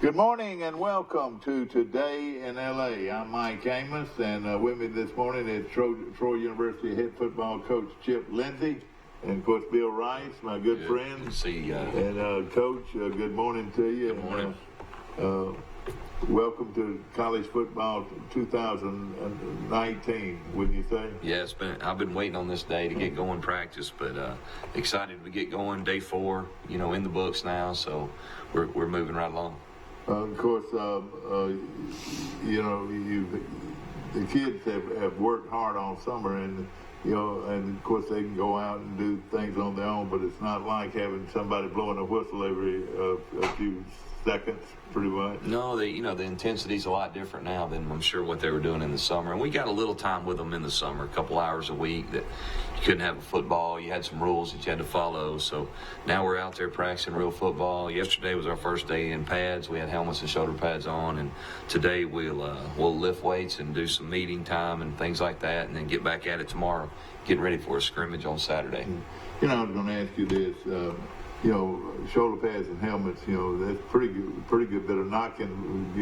Good morning and welcome to Today in LA. I'm Mike Amos, and with me this morning is Troy University head football coach Chip Lindsey, and of course Bill Rice, my good friend. Good to see you. And Coach, good morning to you. Good morning. Welcome to college football 2019, wouldn't you say? Yeah, I've been waiting on this day to get going practice, but excited to get going. Day 4, in the books now, so we're moving right along. Of course, the kids have worked hard all summer, and of course they can go out and do things on their own, but it's not like having somebody blowing a whistle every a few seconds, pretty much. No, the intensity's a lot different now than I'm sure what they were doing in the summer. And we got a little time with them in the summer, a couple hours a week that you couldn't have a football. You had some rules that you had to follow. So now we're out there practicing real football. Yesterday was our first day in pads. We had helmets and shoulder pads on, and today we'll lift weights and do some meeting time and things like that, and then get back at it tomorrow, getting ready for a scrimmage on Saturday. I was going to ask you this. Shoulder pads and helmets, that's pretty good bit of knocking,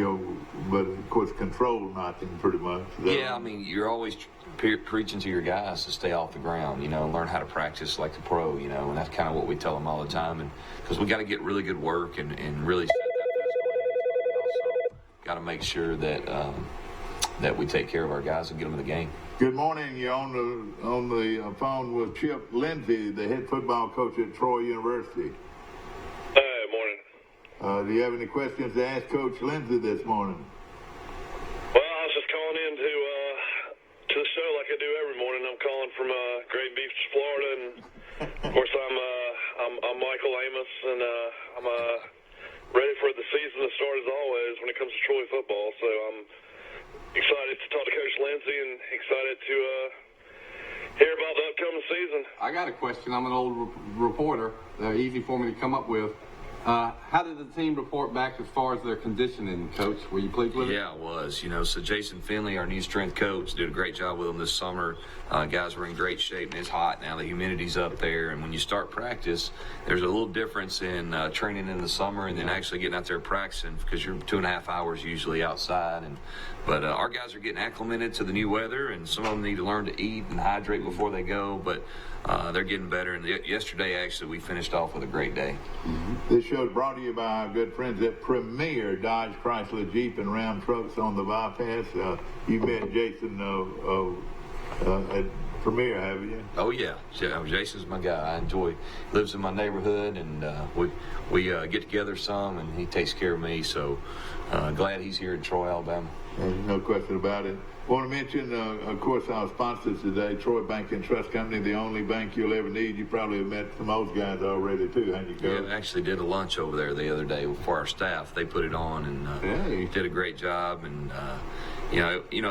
but of course controlled knocking pretty much. Yeah, you're always preaching to your guys to stay off the ground, learn how to practice like a pro, and that's kind of what we tell them all the time. And because we got to get really good work and really set that physical image, but we also got to make sure that we take care of our guys and get them in the game. Good morning. You're on the phone with Chip Lindsey, the head football coach at Troy University. Hey, morning. Do you have any questions to ask Coach Lindsey this morning? Well, I was just calling in to the show like I do every morning. I'm calling from Great Beach, Florida, and of course I'm Michael Amos, and I'm ready for the season to start as always when it comes to Troy football. So I'm excited to talk to Coach Lindsey and excited to hear about the upcoming season. I got a question. I'm an old reporter. They're easy for me to come up with. How did the team report back as far as their conditioning, Coach? Were you pleased with it? Yeah, it was. So Jason Finley, our new strength coach, did a great job with them this summer. Guys were in great shape, and it's hot now. The humidity's up there, and when you start practice, there's a little difference in training in the summer and then actually getting out there practicing, because you're 2.5 hours usually outside. But our guys are getting acclimated to the new weather, and some of them need to learn to eat and hydrate before they go. But they're getting better. And yesterday, actually, we finished off with a great day. Mm-hmm. This show is brought to you by our good friends at Premier Dodge Chrysler Jeep and Ram Trucks on the bypass. You met Jason at Premier, have you? Oh, yeah. Jason's my guy. Lives in my neighborhood, and we get together some, and he takes care of me. So glad he's here in Troy, Alabama. There's no question about it. I want to mention, of course, our sponsors today, Troy Bank and Trust Company, the only bank you'll ever need. You probably have met some of those guys already, too, haven't you, Coach? Yeah, I actually did a lunch over there the other day for our staff. They put it on, and did a great job. And,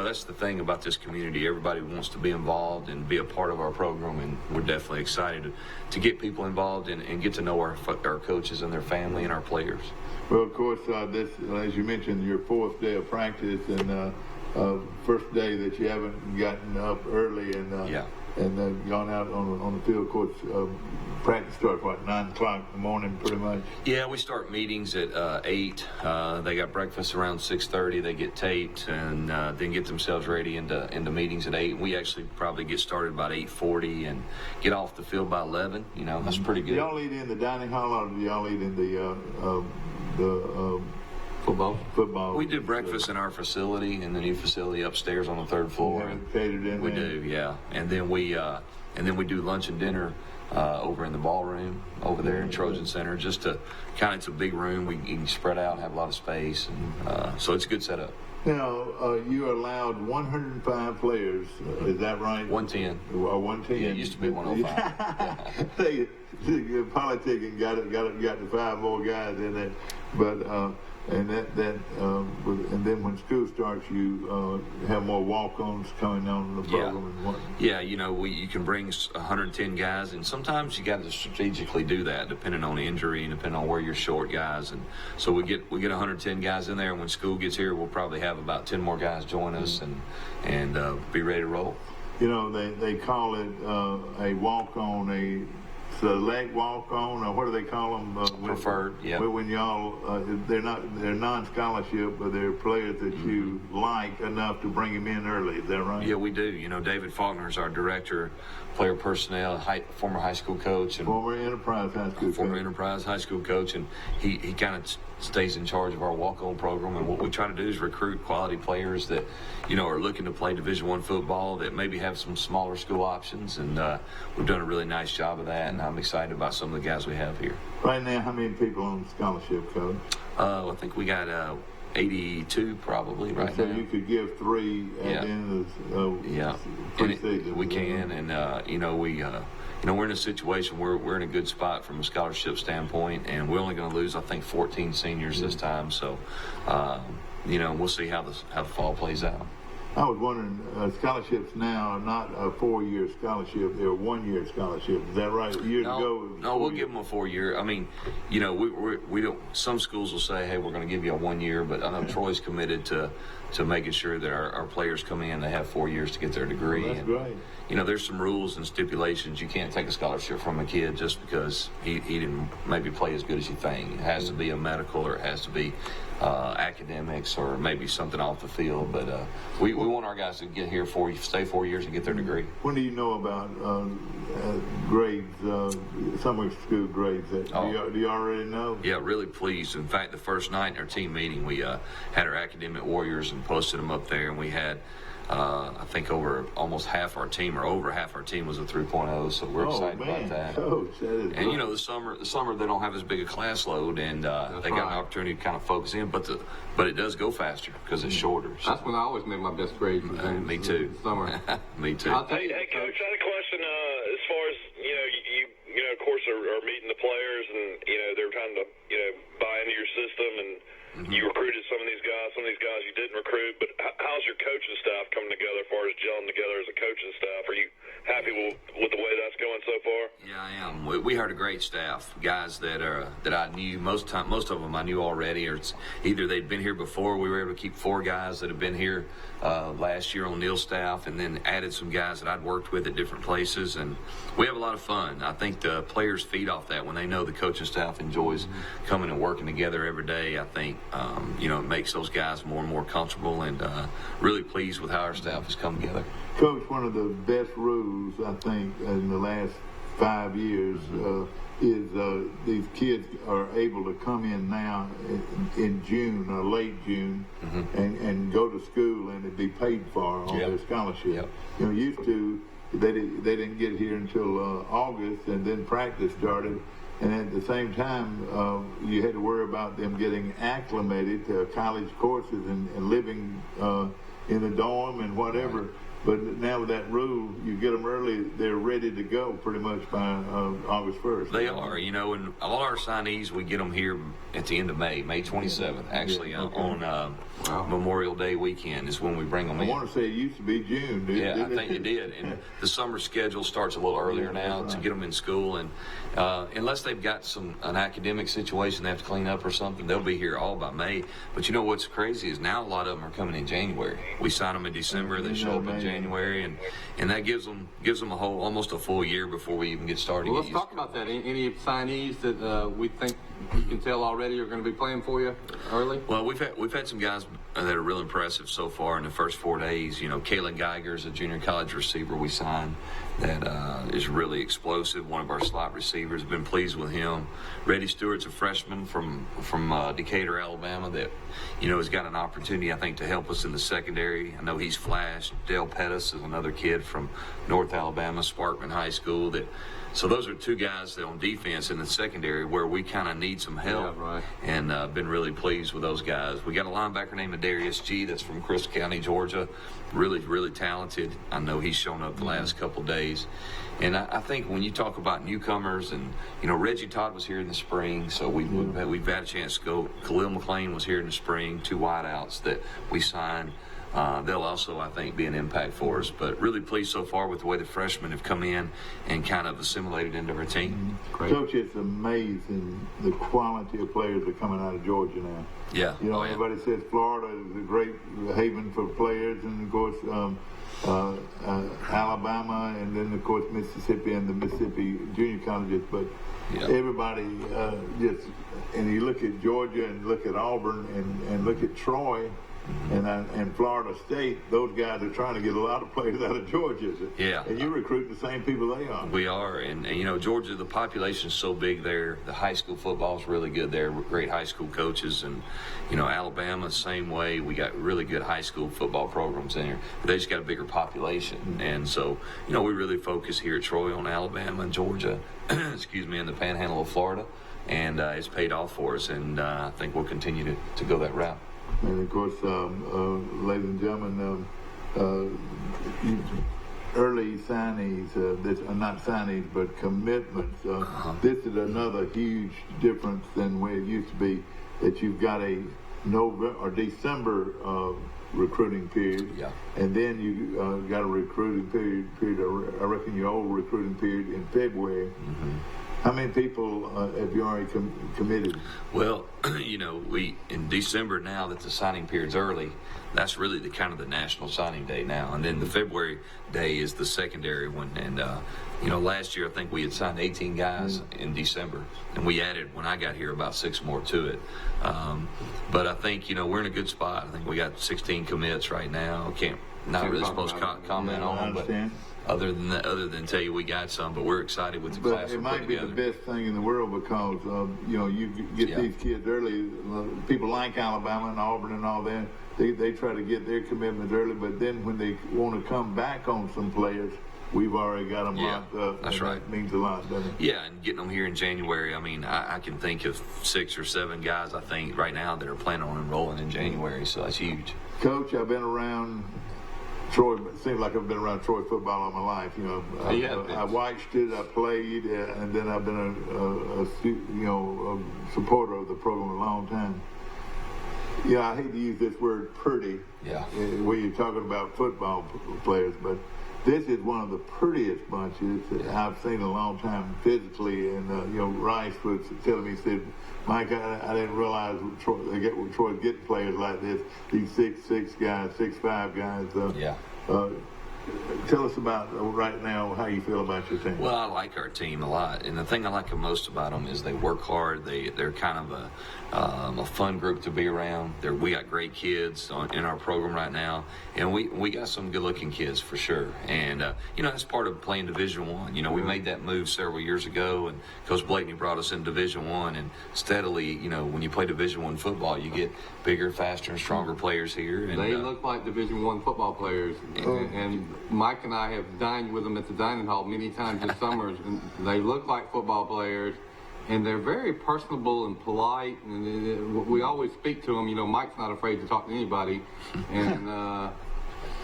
that's the thing about this community. Everybody wants to be involved and be a part of our program, and we're definitely excited to get people involved and get to know our coaches and their family and our players. Well, of course, this, as you mentioned, your 4th day of practice, and first day that you haven't gotten up early and gone out on the field. Of course, practice starts, 9 o'clock in the morning, pretty much? Yeah, we start meetings at 8. They got breakfast around 6:30. They get taped and then get themselves ready into meetings at 8. We actually probably get started about 8:40 and get off the field by 11. That's pretty good. Do y'all eat in the dining hall, or do y'all eat in the football? We do breakfast in our facility, in the new facility upstairs on the 3rd floor. Catered in we there? do, yeah. And then we do lunch and dinner over in the ballroom over there in Trojan Center. Just to it's a big room. We can spread out, have a lot of space, and so it's a good setup. Now, you allowed 105 players. Is that right? 110. 110. Yeah, it used to be 105. They politicking got to 5 more guys in it, but and and then when school starts, you have more walk-ons coming on the program. Yeah, you can bring 110 guys, and sometimes you got to strategically do that, depending on injury and depending on where you're short guys. And so we get 110 guys in there, and when school gets here, we'll probably have about 10 more guys join us and be ready to roll. They call it a walk-on, a select walk-on, or what do they call them? Preferred, yeah. When y'all, they're non-scholarship, but they're players that you like enough to bring them in early. Is that right? Yeah, we do. David Faulkner is our director, player personnel, former high school coach, and former Enterprise High School coach, and he kind of stays in charge of our walk-on program. And what we try to do is recruit quality players that are looking to play Division I football, that maybe have some smaller school options, and we've done a really nice job of that. And I'm excited about some of the guys we have here. Right now, how many people on scholarship, Coach? I think we got 82 probably right now. So you could give 3 at the end of preseason. We can, and we're in a situation where we're in a good spot from a scholarship standpoint, and we're only going to lose, I think, 14 seniors this time. So, we'll see how the fall plays out. I was wondering, scholarships now are not a 4-year scholarship; they're a 1-year scholarship. Is that right? Years ago, no, we'll give them a 4-year. I mean, we don't. Some schools will say, "Hey, we're going to give you a 1-year," but I know Troy's committed to making sure that our players come in, they have 4 years to get their degree. Well, that's great. There's some rules and stipulations. You can't take a scholarship from a kid just because he didn't maybe play as good as you think. It has to be a medical, or it has to be academics, or maybe something off the field. But we want our guys to get here stay 4 years and get their degree. When do you know about grades, summer school grades? Do you already know? Yeah, really pleased. In fact, the first night in our team meeting, we had our academic warriors and posted them up there, and we had I think over half our team was a 3.0, so we're excited about that. Coach, that is and the summer they don't have as big a class load, and they got an opportunity to kind of focus in, but it does go faster because it's shorter. So. That's when I always made my best grades. Me too. Summer. Me too. Hey, Coach, I had a question. As far as you of course are meeting the players, and they're trying to buy into your system, and you recruited some of these guys you didn't recruit. But how's your coaching staff coming together as far as gelling together as a coaching staff? Are you happy with the way that's going so far? Yeah, I am. We hired a great staff, guys that I knew most of them I knew already, or it's either they'd been here before. We were able to keep 4 guys that have been here last year on Neil's staff, and then added some guys that I'd worked with at different places, and we have a lot of fun. I think the players feed off that when they know the coaching staff enjoys coming and working together every day. I think it makes those guys more and more comfortable, and really pleased with how our staff has come together. Coach, one of the best rules I think in the last 5 years is these kids are able to come in now in June or late June and go to school and it be paid for on their scholarship. Yep. Used to they didn't get here until August, and then practice started. And at the same time, you had to worry about them getting acclimated to college courses and living in a dorm and whatever. Right. But now with that rule, you get them early, they're ready to go pretty much by August 1st. They are, and all our signees, we get them here at the end of May 27th, actually, on Memorial Day weekend is when we bring them in. I want to say it used to be June. I think it did. And the summer schedule starts a little earlier now to get them in school. And unless they've got an academic situation they have to clean up or something, they'll be here all by May. But what's crazy is now a lot of them are coming in January. We sign them in December, they show up in January, and that gives them almost a full year before we even get started. Well, let's talk about that. Any signees that we think you can tell already are going to be playing for you early? Well, we've had some guys that are real impressive so far in the first 4 days. Kalen Geiger is a junior college receiver we signed that is really explosive. One of our slot receivers. Been pleased with him. Reddy Stewart's a freshman from Decatur, Alabama that has got an opportunity, I think, to help us in the secondary. I know he's flashed. Dale Pettis is another kid from North Alabama, Sparkman High School. So those are 2 guys that on defense in the secondary where we kind of need some help, and been really pleased with those guys. We got a linebacker named Darius G. that's from Chris County, Georgia. Really, really talented. I know he's shown up the last couple of days. And I think when you talk about newcomers, and Reggie Todd was here in the spring, so we've had a chance to go. Khalil McLean was here in the spring, 2 wideouts that we signed. they'll also, I think, be an impact for us. But really pleased so far with the way the freshmen have come in and kind of assimilated into our team. Great. Coach, it's amazing the quality of players that are coming out of Georgia now. Yeah. You know, everybody says Florida is a great haven for players, and of course Alabama, and then of course Mississippi and the Mississippi junior colleges. But everybody just, and you look at Georgia and look at Auburn and look at Troy. And Florida State, those guys are trying to get a lot of players out of Georgia. Yeah. And you recruit the same people they are. We are. And you know, Georgia, the population's so big there. The high school football is really good there. Great high school coaches. And, you know, Alabama, same way. We got really good high school football programs in here. But they just got a bigger population. And so, you know, we really focus here at Troy on Alabama and Georgia, excuse me, in the panhandle of Florida. And it's paid off for us. And I think we'll continue to go that route. And of course, ladies and gentlemen, early signees, not signees, but commitments. This is another huge difference than where it used to be, that you've got a November or December recruiting period, and then you got a recruiting period. I reckon your old recruiting period in February. How many people have you already committed? Well, you know, in December, now that the signing period's early, that's really the kind of the national signing day now. And then the February day is the secondary one. And, you know, last year I think we had signed 18 guys in December. And we added, when I got here, about 6 more to it. But I think, you know, we're in a good spot. I think we got 16 commits right now. Not really supposed to comment on them, but other than tell you we got some, but we're excited with the class. But it might be the best thing in the world because you know, you get these kids early. People like Alabama and Auburn and all that. They try to get their commitments early, but then when they want to come back on some players, we've already got them locked up. That's right. That means a lot, doesn't it? Yeah, and getting them here in January. I mean, I can think of 6 or 7 guys I think right now that are planning on enrolling in January, so that's huge. Coach, I've been around Troy. It seems like I've been around Troy football all my life. You know, I watched it, I played, and then I've been a supporter of the program a long time. Yeah, I hate to use this word "pretty" when you're talking about football players, but this is one of the prettiest bunches that I've seen in a long time physically. And you know, Rice was telling me, he said, "Mike, I didn't realize Troy's getting players like this. These 6'6" guys, 6'5" guys." Tell us about right now how you feel about your team. Well, I like our team a lot, and the thing I like the most about them is they work hard. They're kind of a fun group to be around. We got great kids in our program right now, and we got some good-looking kids for sure. And you know, that's part of playing Division I. You know, we made that move several years ago, and Coach Blakeney brought us in Division I, and steadily, you know, when you play Division I football, you get bigger, faster, and stronger players here. And they look like Division I football players, and Mike and I have dined with them at the dining hall many times this summer, and they look like football players, and they're very personable and polite, and we always speak to them. You know, Mike's not afraid to talk to anybody, and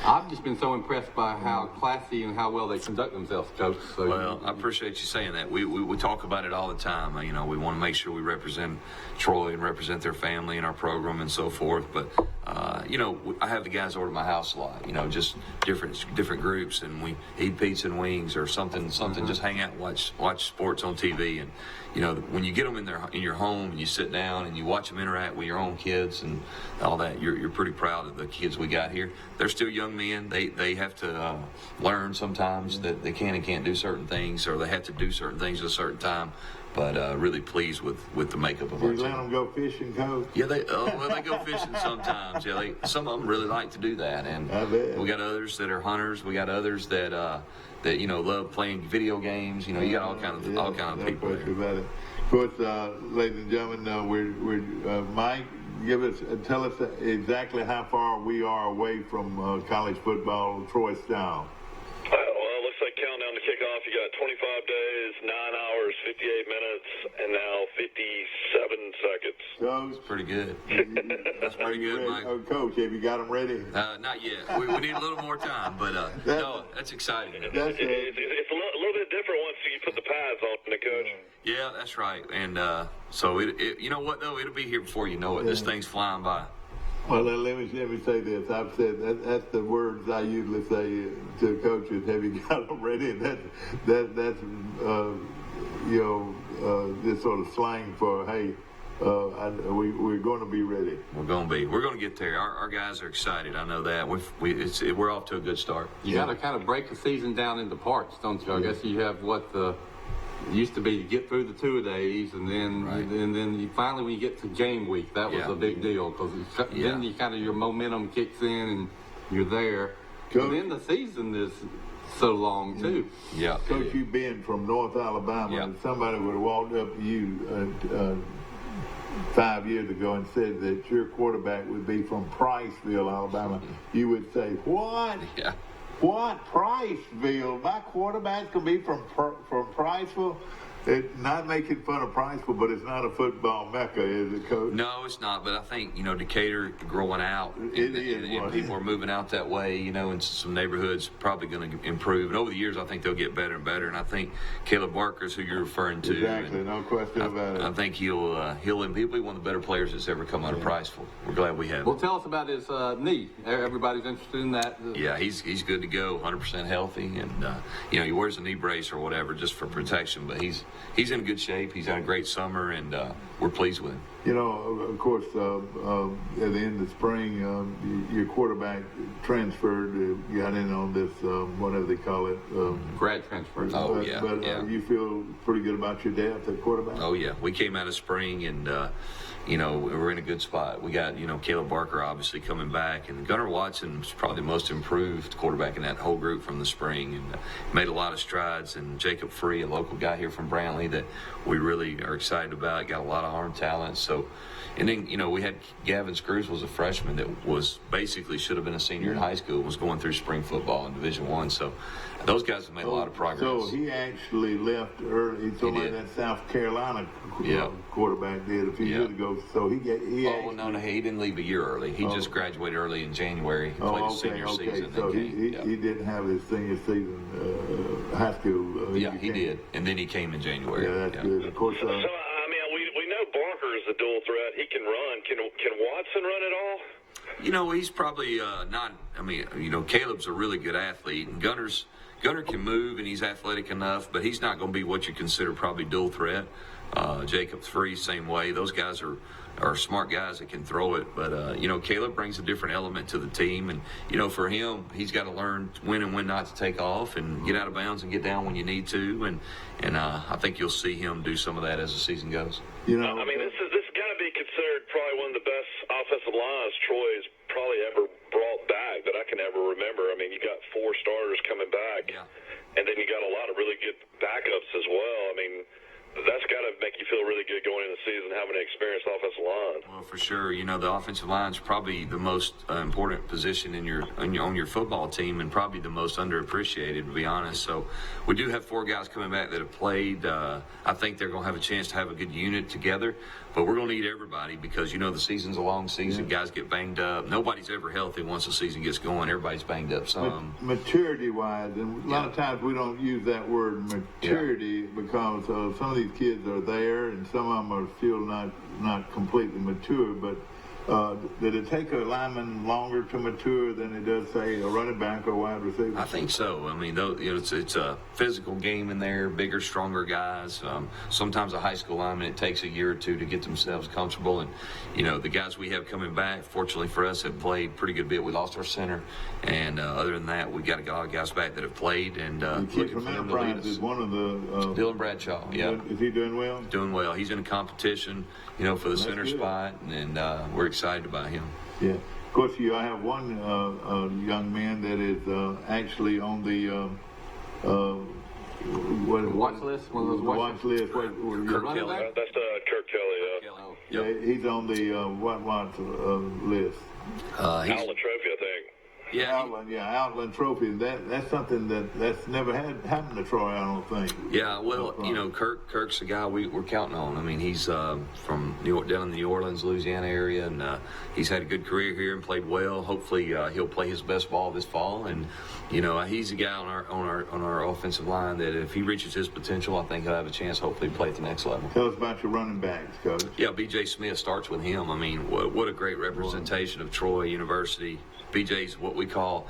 I've just been so impressed by how classy and how well they conduct themselves, Coach. So, well, I appreciate you saying that. We talk about it all the time. You know, we want to make sure we represent Troy and represent their family in our program and so forth. But you know, I have the guys over to my house a lot. You know, just different groups, and we eat pizza and wings or something. Just hang out and watch sports on TV. And you know, when you get them in your home and you sit down and you watch them interact with your own kids and all that, you're pretty proud of the kids we got here. They're still young men. They have to learn sometimes that they can and can't do certain things, or they have to do certain things at a certain time. But really pleased with the makeup of our team. You let them go fishing, Coach? Yeah, they go fishing sometimes. Yeah, some of them really like to do that, and we got others that are hunters. We got others that you know, love playing video games. You know, you got all kind of people there. About it. Of course, ladies and gentlemen, we're Mike. Tell us exactly how far we are away from college football, Troy style. Well, it looks like countdown to kickoff. You got 25 days, 9 hours, 58 minutes, and now 57 seconds. Coach, pretty good. That's pretty good, Mike. Oh, Coach, have you got them ready? Not yet. We need a little more time, but no, that's exciting. It's a little bit different once you put the pads on, the Coach. Yeah, that's right. And so you know what though, it'll be here before you know it. This thing's flying by. Well, let me say this. I've said that's the words I usually say to coaches. Have you got them ready? And that's this sort of slang for hey. We're going to be ready. We're going to get there. Our guys are excited. I know that. We're off to a good start. You got to kind of break the season down into parts, don't you? I guess you have what used to be to get through the 2-a-days, and then you finally when you get to game week, that was a big deal because then you kind of your momentum kicks in and you're there. And then the season is so long too. Yeah. Coach, you being from North Alabama, if somebody would have walked up to you 5 years ago and said that your quarterback would be from Priceville, Alabama, you would say, "What? Yeah. What? Priceville? My quarterback could be from Priceville?" Not making fun of Priceville, but it's not a football mecca, is it, Coach? No, it's not. But I think, Decatur growing out, and people are moving out that way, and some neighborhoods probably going to improve. And over the years, I think they'll get better and better. And I think Caleb Barker's who you're referring to. Exactly, no question about it. I think he'll be one of the better players that's ever come out of Priceville. We're glad we have him. Well, tell us about his knee. Everybody's interested in that. Yeah, he's good to go, 100% healthy, and he wears a knee brace or whatever just for protection. But he's in good shape. He's had a great summer, and we're pleased with him. Of course, at the end of spring, your quarterback transferred, got in on this, whatever they call it. Grad transfer. But you feel pretty good about your depth at quarterback? Oh, yeah. We came out of spring, and, we're in a good spot. We got, Caleb Barker obviously coming back, and Gunnar Watson's probably the most improved quarterback in that whole group from the spring, and made a lot of strides. And Jacob Free, a local guy here from Brantley that we really are excited about, got a lot of arm talent. So, and then, we had Gavin Screws was a freshman that was basically should have been a senior in high school, was going through spring football in Division I. So those guys have made a lot of progress. So he actually left early. So like that South Carolina quarterback did a few years ago. So he didn't leave a year early. He just graduated early in January. He played his senior season. So he didn't have his senior season high school. He did, and then he came in January. Yeah, that's good. Of course. We know Barker is a dual threat. He can run. Can Watson run at all? He's probably not. Caleb's a really good athlete, and Gunnar can move, and he's athletic enough, but he's not going to be what you consider probably dual threat. Jacob's Free, same way. Those guys are smart guys that can throw it, but Caleb brings a different element to the team, and for him, he's got to learn when and when not to take off and get out of bounds and get down when you need to, and I think you'll see him do some of that as the season goes. This has got to be considered probably one of the best offensive lines Troy's probably ever brought back that I can ever remember. You got 4 starters coming back, and then you got a lot of really good backups as well. That's got to make you feel really good going into the season, having an experienced offensive line. Well, for sure. The offensive line is probably the most important position on your football team, and probably the most underappreciated, to be honest. So we do have 4 guys coming back that have played. I think they're going to have a chance to have a good unit together. But we're going to need everybody because, the season's a long season. Yeah. Guys get banged up. Nobody's ever healthy once the season gets going. Everybody's banged up some. Maturity-wise, and a lot of times we don't use that word maturity because some of these kids are there and some of them are still not completely mature. But did it take a lineman longer to mature than it does, say, a running back or wide receiver? I think so. It's a physical game in there, bigger, stronger guys. Sometimes a high school lineman, it takes a year or two to get themselves comfortable. And, the guys we have coming back, fortunately for us, have played pretty good bit. We lost our center. And other than that, we got a lot of guys back that have played. And the kid from Enterprise is one of the... Dylan Bradshaw, Is he doing well? Doing well. He's in a competition, for the center spot. And we're excited about him. Yeah. Of course, I have one young man that is actually on the watch list. One of those watch list. Kirk Kelly. That's Kirk Kelly. Yeah, he's on the what list? Outlet Trophy, I think. Outland Trophy. That's something that's never happened to Troy, I don't think. Yeah, well, Kirk's the guy we're counting on. I mean, he's from down in the New Orleans, Louisiana area, and he's had a good career here and played well. Hopefully, he'll play his best ball this fall, and he's a guy on our offensive line that if he reaches his potential, I think he'll have a chance. Hopefully, to play at the next level. Tell us about your running backs, Coach. Yeah, B.J. Smith starts with him. I mean, what a great representation of Troy University. BJ's what we got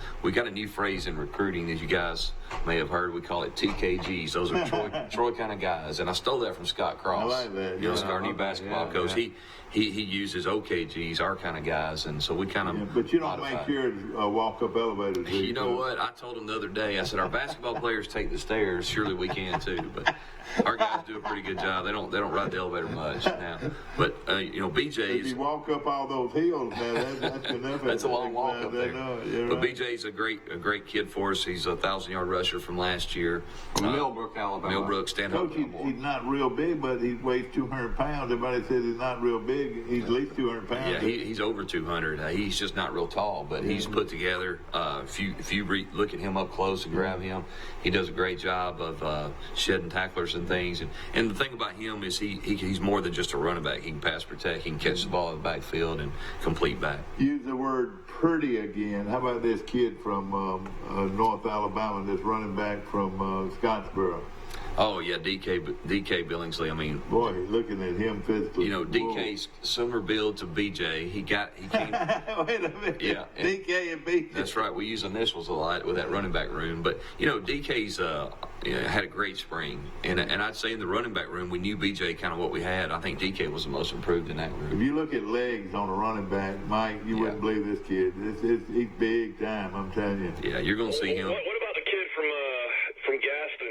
a new phrase in recruiting, as you guys may have heard. We call it TKGs. Those are Troy kind of guys, and I stole that from Scott Cross. I like that. Our new basketball coach. Yeah. He uses OKGs, our kind of guys, and so we kind of. Yeah, but you don't make yours walk-up elevators. You know what? I told him the other day. I said our basketball players take the stairs. Surely we can too, but our guys do a pretty good job. They don't ride the elevator much now. But BJ's. If you walk up all those hills, man, that's enough. That's a long walk up there. But right. BJ's a great kid for us. He's a 1,000-yard rusher from last year. Millbrook, Alabama. Millbrook, stand up. Coach, he's not real big, but he weighs 200 pounds. Everybody says he's not real big. He's at least 200 pounds. Yeah, he's over 200. He's just not real tall, but he's put together. If you look at him up close and grab him, he does a great job of shedding tacklers and things. And the thing about him is he's more than just a running back. He can pass protect. He can catch the ball in the backfield and complete back. Use the word pretty again. How about this kid from North Alabama, this running back from Scottsboro? Oh yeah, DK Billingsley. I mean, boy, looking at him physically. DK's similar build to BJ. He came. Wait a minute. Yeah, DK and BJ. That's right. We use initials a lot with that running back room. But DK's had a great spring, and I'd say in the running back room we knew BJ kind of what we had. I think DK was the most improved in that room. If you look at legs on a running back, Mike, you wouldn't believe this kid. He's big time. I'm telling you. Yeah, you're gonna see him. What about the kid from Gaston?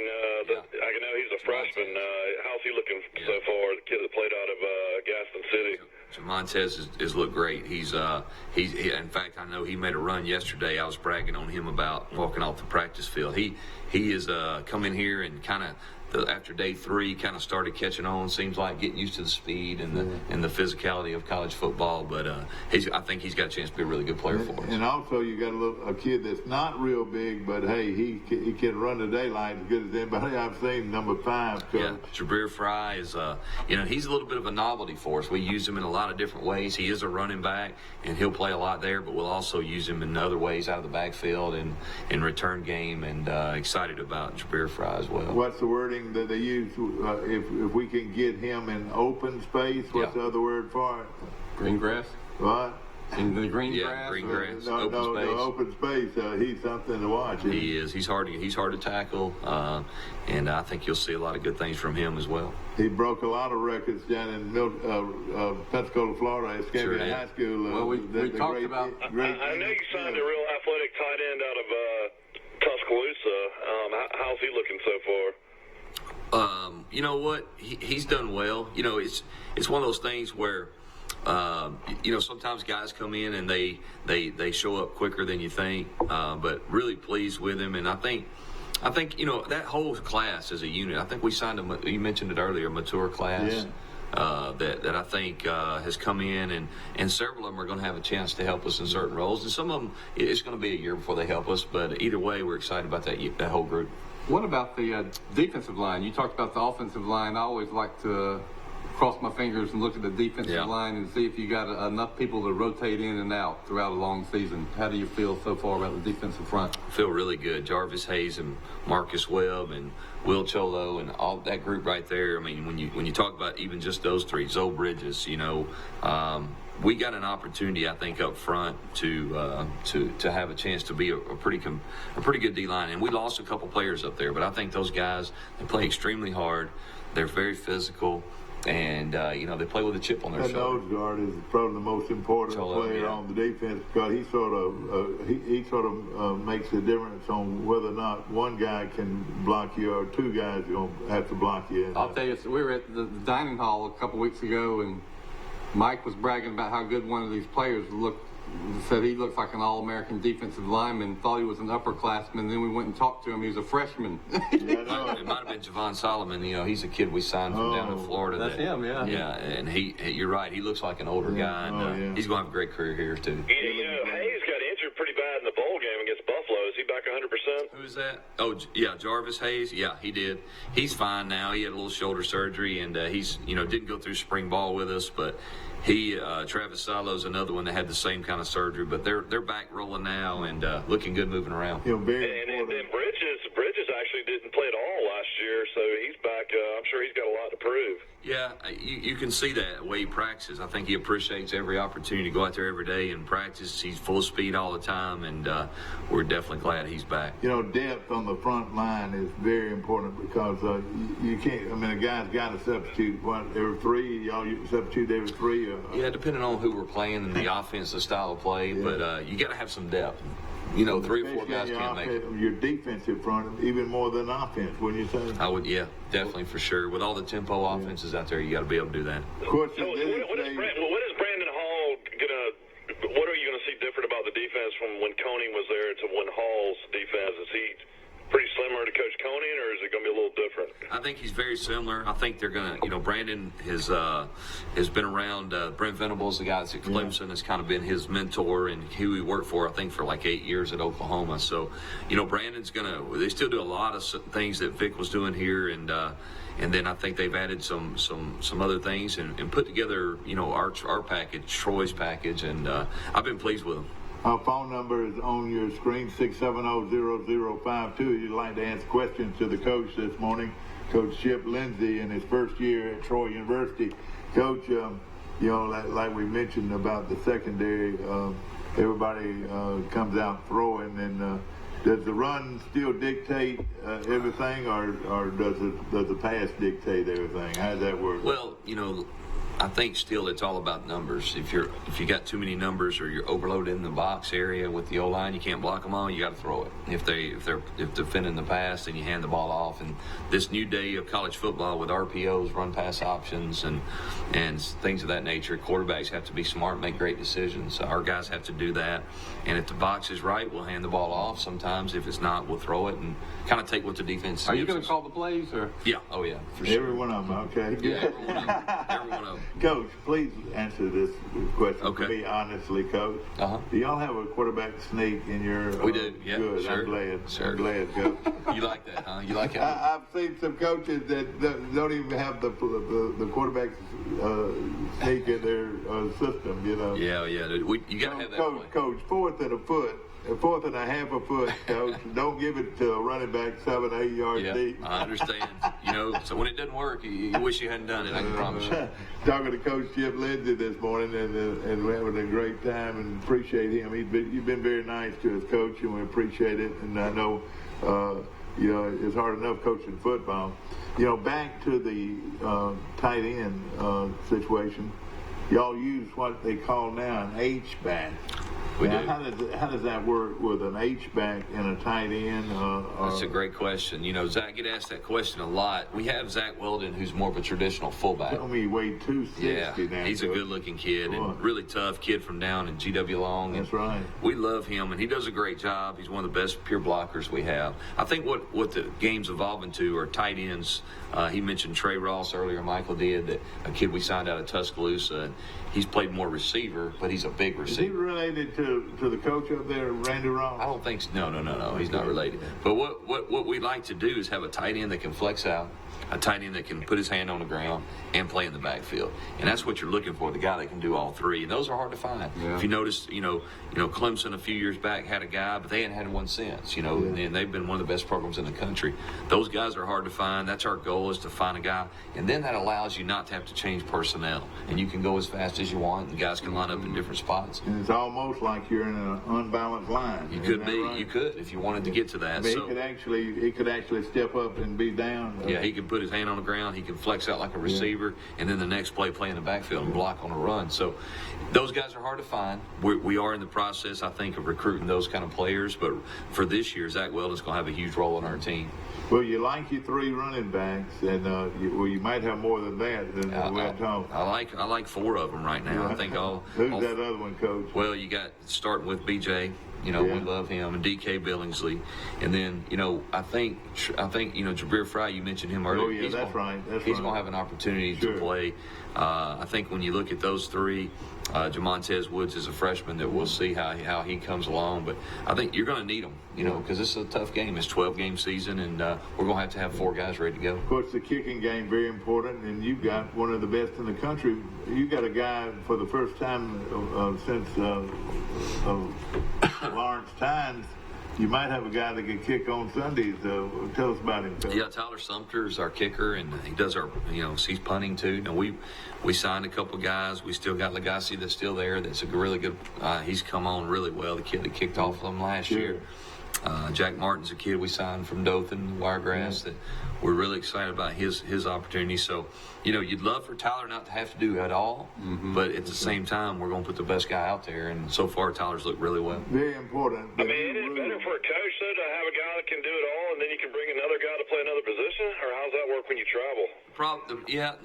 I know he's a freshman. How's he looking so far? The kid that played out of Gaston City. Jamontez has looked great. He's in fact, I know he made a run yesterday. I was bragging on him about walking off the practice field. He is come in here and kind of after day 3 kind of started catching on. Seems like getting used to the speed and the physicality of college football. But I think he's got a chance to be a really good player for us. And also you got a kid that's not real big, but hey, he can run the daylight as good as anybody I've seen. Number 5, Coach. Yeah, Jabir Fry is he's a little bit of a novelty for us. We use him in a lot of different ways. He is a running back, and he'll play a lot there, but we'll also use him in other ways out of the backfield and in return game. And excited about Jabir Fry as well. What's the wording that they use if we can get him in open space? What's the other word for it? Green grass. What? In the green grass. Yeah, green grass. Open space. He's something to watch. He is. He's hard to tackle, and I think you'll see a lot of good things from him as well. He broke a lot of records down in Pensacola, Florida, Escambia High School. Well, we talked about. I know you signed a real athletic tight end out of Tuscaloosa. How's he looking so far? You know what? He's done well. It's one of those things where. Sometimes guys come in and they show up quicker than you think, but really pleased with him. And I think that whole class as a unit. I think we signed you mentioned it earlier, a mature class that I think has come in, and several of them are going to have a chance to help us in certain roles, and some of them it's going to be a year before they help us. But either way, we're excited about that whole group. What about the defensive line? You talked about the offensive line. I always like to cross my fingers and look at the defensive line and see if you got enough people to rotate in and out throughout a long season. How do you feel so far about the defensive front? I feel really good. Jarvis Hayes and Marcus Webb and Will Cholo and all that group right there. I mean, when you talk about even just those 3, Zoe Bridges, we got an opportunity, I think, up front to have a chance to be a pretty good D-line. And we lost a couple players up there, but I think those guys, they play extremely hard. They're very physical. And they play with a chip on their shoulder. Nose guard is probably the most important player on the defense, because he sort of makes the difference on whether or not one guy can block you or 2 guys are going to have to block you. I'll tell you, we were at the dining hall a couple weeks ago, and Mike was bragging about how good one of these players looked. Said he looks like an all-American defensive lineman, thought he was an upperclassman. Then we went and talked to him. He was a freshman. It might have been Javon Solomon. He's a kid we signed from down in Florida. That's him, yeah. Yeah, and you're right. He looks like an older guy, and he's going to have a great career here, too. Hayes got injured pretty bad bad in the bowl game against Buffalo. Is he back 100%? Who is that? Oh, yeah, Jarvis Hayes. Yeah, he did. He's fine now. He had a little shoulder surgery, and he's didn't go through spring ball with us, but Travis Silo's another one that had the same kind of surgery, but they're back rolling now and looking good moving around. And Bridges actually didn't play at all last year, so he's back. I'm sure he's got a lot to prove. Yeah, you can see that the way he practices. I think he appreciates every opportunity to go out there every day and practice. He's full speed all the time, and we're definitely glad he's back. Depth on the front line is very important because you can't. I mean, a guy's got to substitute every three. Y'all substitute every three. Yeah, depending on who we're playing and the offense, the style of play, but you got to have some depth. 3 or 4 guys can't make it. Your defensive front, even more than offense, wouldn't you say? I would, yeah, definitely for sure. With all the tempo offenses out there, you got to be able to do that. Of course, so when is Brandon Hall gonna? What are you gonna see different about the defense from when Koenig was there to when Hall's defense? Is he pretty similar to Coach Koenig, or is it going to be a little different? I think he's very similar. I think they're going to, Brandon has been around. Brent Venables, the guy that's at Clemson, has kind of been his mentor and who he worked for, I think, for like 8 years at Oklahoma. So, Brandon's going to, they still do a lot of things that Vic was doing here, and then I think they've added some other things and put together, our package, Troy's package, and I've been pleased with them. Our phone number is on your screen, 670-0052. If you'd like to ask questions to the coach this morning, Coach Chip Lindsey in his first year at Troy University. Coach, like we mentioned about the secondary, everybody comes out throwing, and does the run still dictate everything, or does the pass dictate everything? How does that work? Well, I think still it's all about numbers. If you got too many numbers or you're overloaded in the box area with the O-line, you can't block them all. You got to throw it. If they're defending the pass, then you hand the ball off. And this new day of college football with RPOs, run pass options, and things of that nature, quarterbacks have to be smart, make great decisions. Our guys have to do that. And if the box is right, we'll hand the ball off. Sometimes if it's not, we'll throw it and kind of take what the defense. Are you going to call the plays or? Yeah. Oh yeah. For sure. Every one of them. Okay. Yeah. Every one of them. Coach, please answer this question Okay. for me honestly, Coach. Uh-huh. Do y'all have a quarterback sneak in your? We do. Yeah. Good. Sure. I'm glad. Sure. I'm glad, Coach. You like that, huh? You like how? I've seen some coaches that don't even have the quarterback sneak in their system. Yeah. You got to have that. Coach, fourth and a half a foot, Coach. Don't give it to a running back 7, 8 yards deep. I understand. So when it doesn't work, you wish you hadn't done it. I can promise you. Talking to Coach Chip Lindsey this morning, and we're having a great time, and appreciate him. You've been very nice to us, Coach, and we appreciate it. And I know, it's hard enough coaching football. Back to the tight end situation. Y'all use what they call now an H-back. We now, do. How does that work with an H-back and a tight end? That's a great question. Zach get asked that question a lot. We have Zach Weldon, who's more of a traditional fullback. Tell me he weighed 260 now. He's a good-looking kid and really tough kid from down in GW Long. That's right. We love him, and he does a great job. He's one of the best pure blockers we have. I think what the game's evolving to are tight ends. He mentioned Trey Ross earlier. Michael did, that a kid we signed out of Tuscaloosa. And he's played more receiver, but he's a big receiver. Is he related to the coach up there, Randy Ross? I don't think so. No. He's not related. But what we like to do is have a tight end that can flex out, a tight end that can put his hand on the ground and play in the backfield. And that's what you're looking for, the guy that can do all three. And those are hard to find. Yeah. If you notice, Clemson a few years back had a guy, but they hadn't had one since, and they've been one of the best programs in the country. Those guys are hard to find. That's our goal, is to find a guy. And then that allows you not to have to change personnel. And you can go as fast as you want, and guys can line up in different spots. And it's almost like you're in an unbalanced line. You could be. Right? You could, if you wanted to get to that. I mean, he could actually step up and be down. Yeah, he could put his hand on the ground. He can flex out like a receiver, and then the next play in the backfield and block on a run. So those guys are hard to find. We are in the process, I think, of recruiting those kind of players. But for this year, Zach Weldon's going to have a huge role on our team. Well, you like your 3 running backs, and you might have more than that. I like 4 of them right now. Yeah. I think all. Who's that other one, Coach? Well, you got starting with BJ. We love him, and DK Billingsley, and then I think Jabir Fry. You mentioned him earlier. Oh yeah, He's going to have an opportunity to play. I think when you look at those three, Jamontez Woods is a freshman that we'll see how he comes along. But I think you're going to need them, because this is a tough game. It's a 12-game season, and we're going to have 4 guys ready to go. Of course, the kicking game very important, and you've got one of the best in the country. You got a guy for the first time since Lawrence Tynes. You might have a guy that can kick on Sundays. Tell us about him, Phil. Yeah, Tyler Sumter is our kicker, and he does our, he's punting too. Now we signed a couple guys. We still got Legacy that's still there. That's a really good. He's come on really well. The kid that kicked off them last year. Jack Martin's a kid we signed from Dothan, Wiregrass, that we're really excited about his opportunity. So, you'd love for Tyler not to have to do it all, but at the same time, we're going to put the best guy out there. And so far, Tyler's looked really well. Very important. I mean, is it better for a coach, though, to have a guy that can do it all, and then you can bring another guy to play another position? Or how's that work when you travel?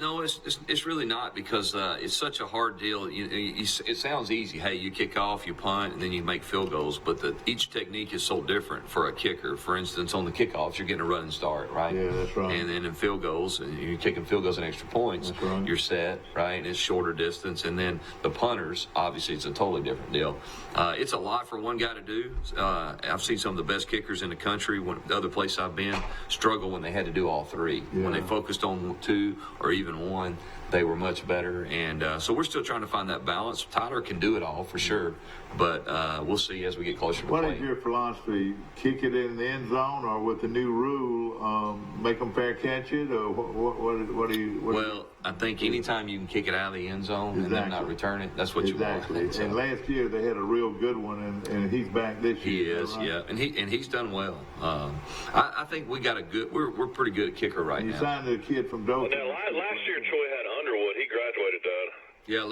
No, it's really not, because it's such a hard deal. It sounds easy. Hey, you kick off, you punt, and then you make field goals. But each technique is so different for a kicker. For instance, on the kickoffs, you're getting a running start, right? Yeah, that's right. And then in field goals, and you're kicking field goals and extra points. That's right. You're set, right? And it's shorter distance. And then the punters, obviously, it's a totally different deal. It's a lot for one guy to do. I've seen some of the best kickers in the country. The other place I've been struggle when they had to do all three. Yeah. When they focused on 2 or even 1, they were much better. And so we're still trying to find that balance. Tyler can do it all for sure, but we'll see as we get closer to What playing. is your philosophy? Kick it in the end zone, or with the new rule, make them fair catch it, or what do you? Well, I think anytime you can kick it out of the end zone and then not return it, that's what you want. Exactly. And last year they had a real good one, and he's back this year. He is, right? yeah, and he's done well. I think we got a good. We're pretty good at kicker right now. You signed a kid from Dothan. Now, last year Troy had Underwood. He graduated, Dad. Yeah,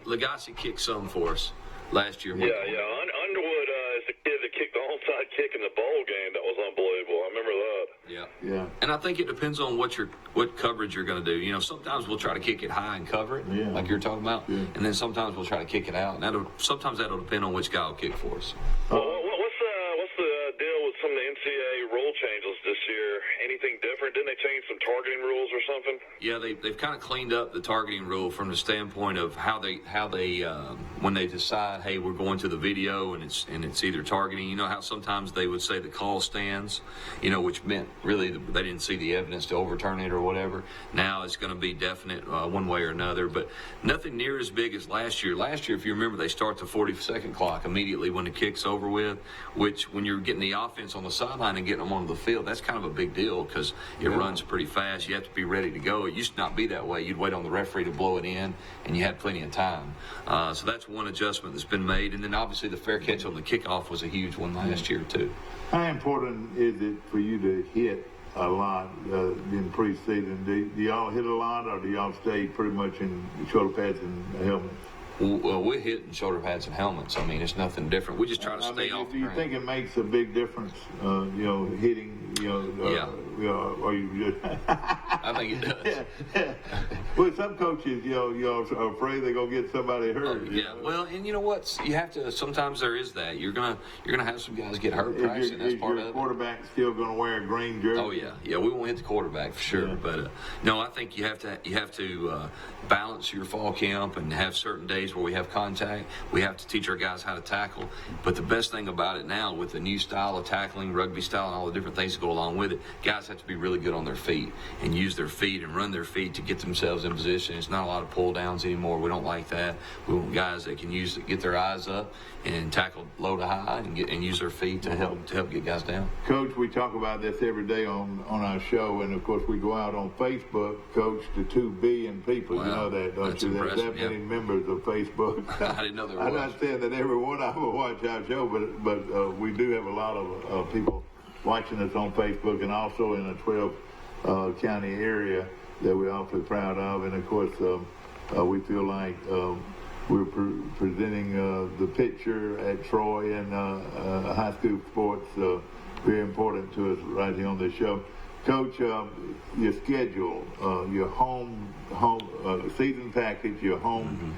Legacy kicked some for us last year. Yeah. Underwood is the kid that kicked the onside kick in the bowl game. That was unbelievable. I remember that. Yeah. And I think it depends on what coverage you're going to do. Sometimes we'll try to kick it high and cover it, like you're talking about, and then sometimes we'll try to kick it out. And sometimes that'll depend on which guy will kick for us. Well, what's the deal with some of the NCAA rule changes this year? Anything different? Didn't they change some targeting rules or something? Yeah, they've kind of cleaned up the targeting rule from the standpoint of how they when they decide, hey, we're going to the video and it's either targeting. You know how sometimes they would say the call stands, which meant really they didn't see the evidence to overturn it or whatever. Now it's going to be definite one way or another, but nothing near as big as last year. Last year, if you remember, they start the 40-second clock immediately when the kick's over with, which when you're getting the offense on the sideline and getting them onto the field, that's kind of a big deal because it runs pretty fast. You have to be ready to go. It used to not be that way. You'd wait on the referee to blow it in, and you had plenty of time. So that's one adjustment that's been made. And then obviously the fair catch on the kickoff was a huge one last year too. How important is it for you to hit a lot in preseason? Do y'all hit a lot, or do y'all stay pretty much in shoulder pads and helmets? Well, we're hitting shoulder pads and helmets. I mean, it's nothing different. We just try to stay off. Do you think it makes a big difference? Hitting. Or you just I think it does. Well, some coaches, are afraid they're gonna get somebody hurt. Yeah. Well, and you know what? You have to. Sometimes there is that. You're gonna have some guys get hurt practicing. That's part of it. Is your quarterback still gonna wear a green jersey? Oh yeah. We won't hit the quarterback for sure. Yeah. But no, I think you have to balance your fall camp and have certain days where we have contact. We have to teach our guys how to tackle. But the best thing about it now, with the new style of tackling, rugby style, and all the different things that go along with it, guys have to be really good on their feet and use their feet and run their feet to get themselves in position. It's not a lot of pull downs anymore. We don't like that. We want guys that can get their eyes up and tackle low to high and use their feet to help get guys down. Coach, we talk about this every day on our show, and of course we go out on Facebook, Coach, to 2 billion people. Wow. You know that, don't you? There's that many members of Facebook. I didn't know there was. I'm not saying that every one of them will watch our show, but we do have a lot of people watching us on Facebook, and also in a 12 county area that we're awfully proud of. And of course, we feel like we're presenting the picture at Troy and high school sports, very important to us right here on this show. Coach, your schedule, your home season package, your home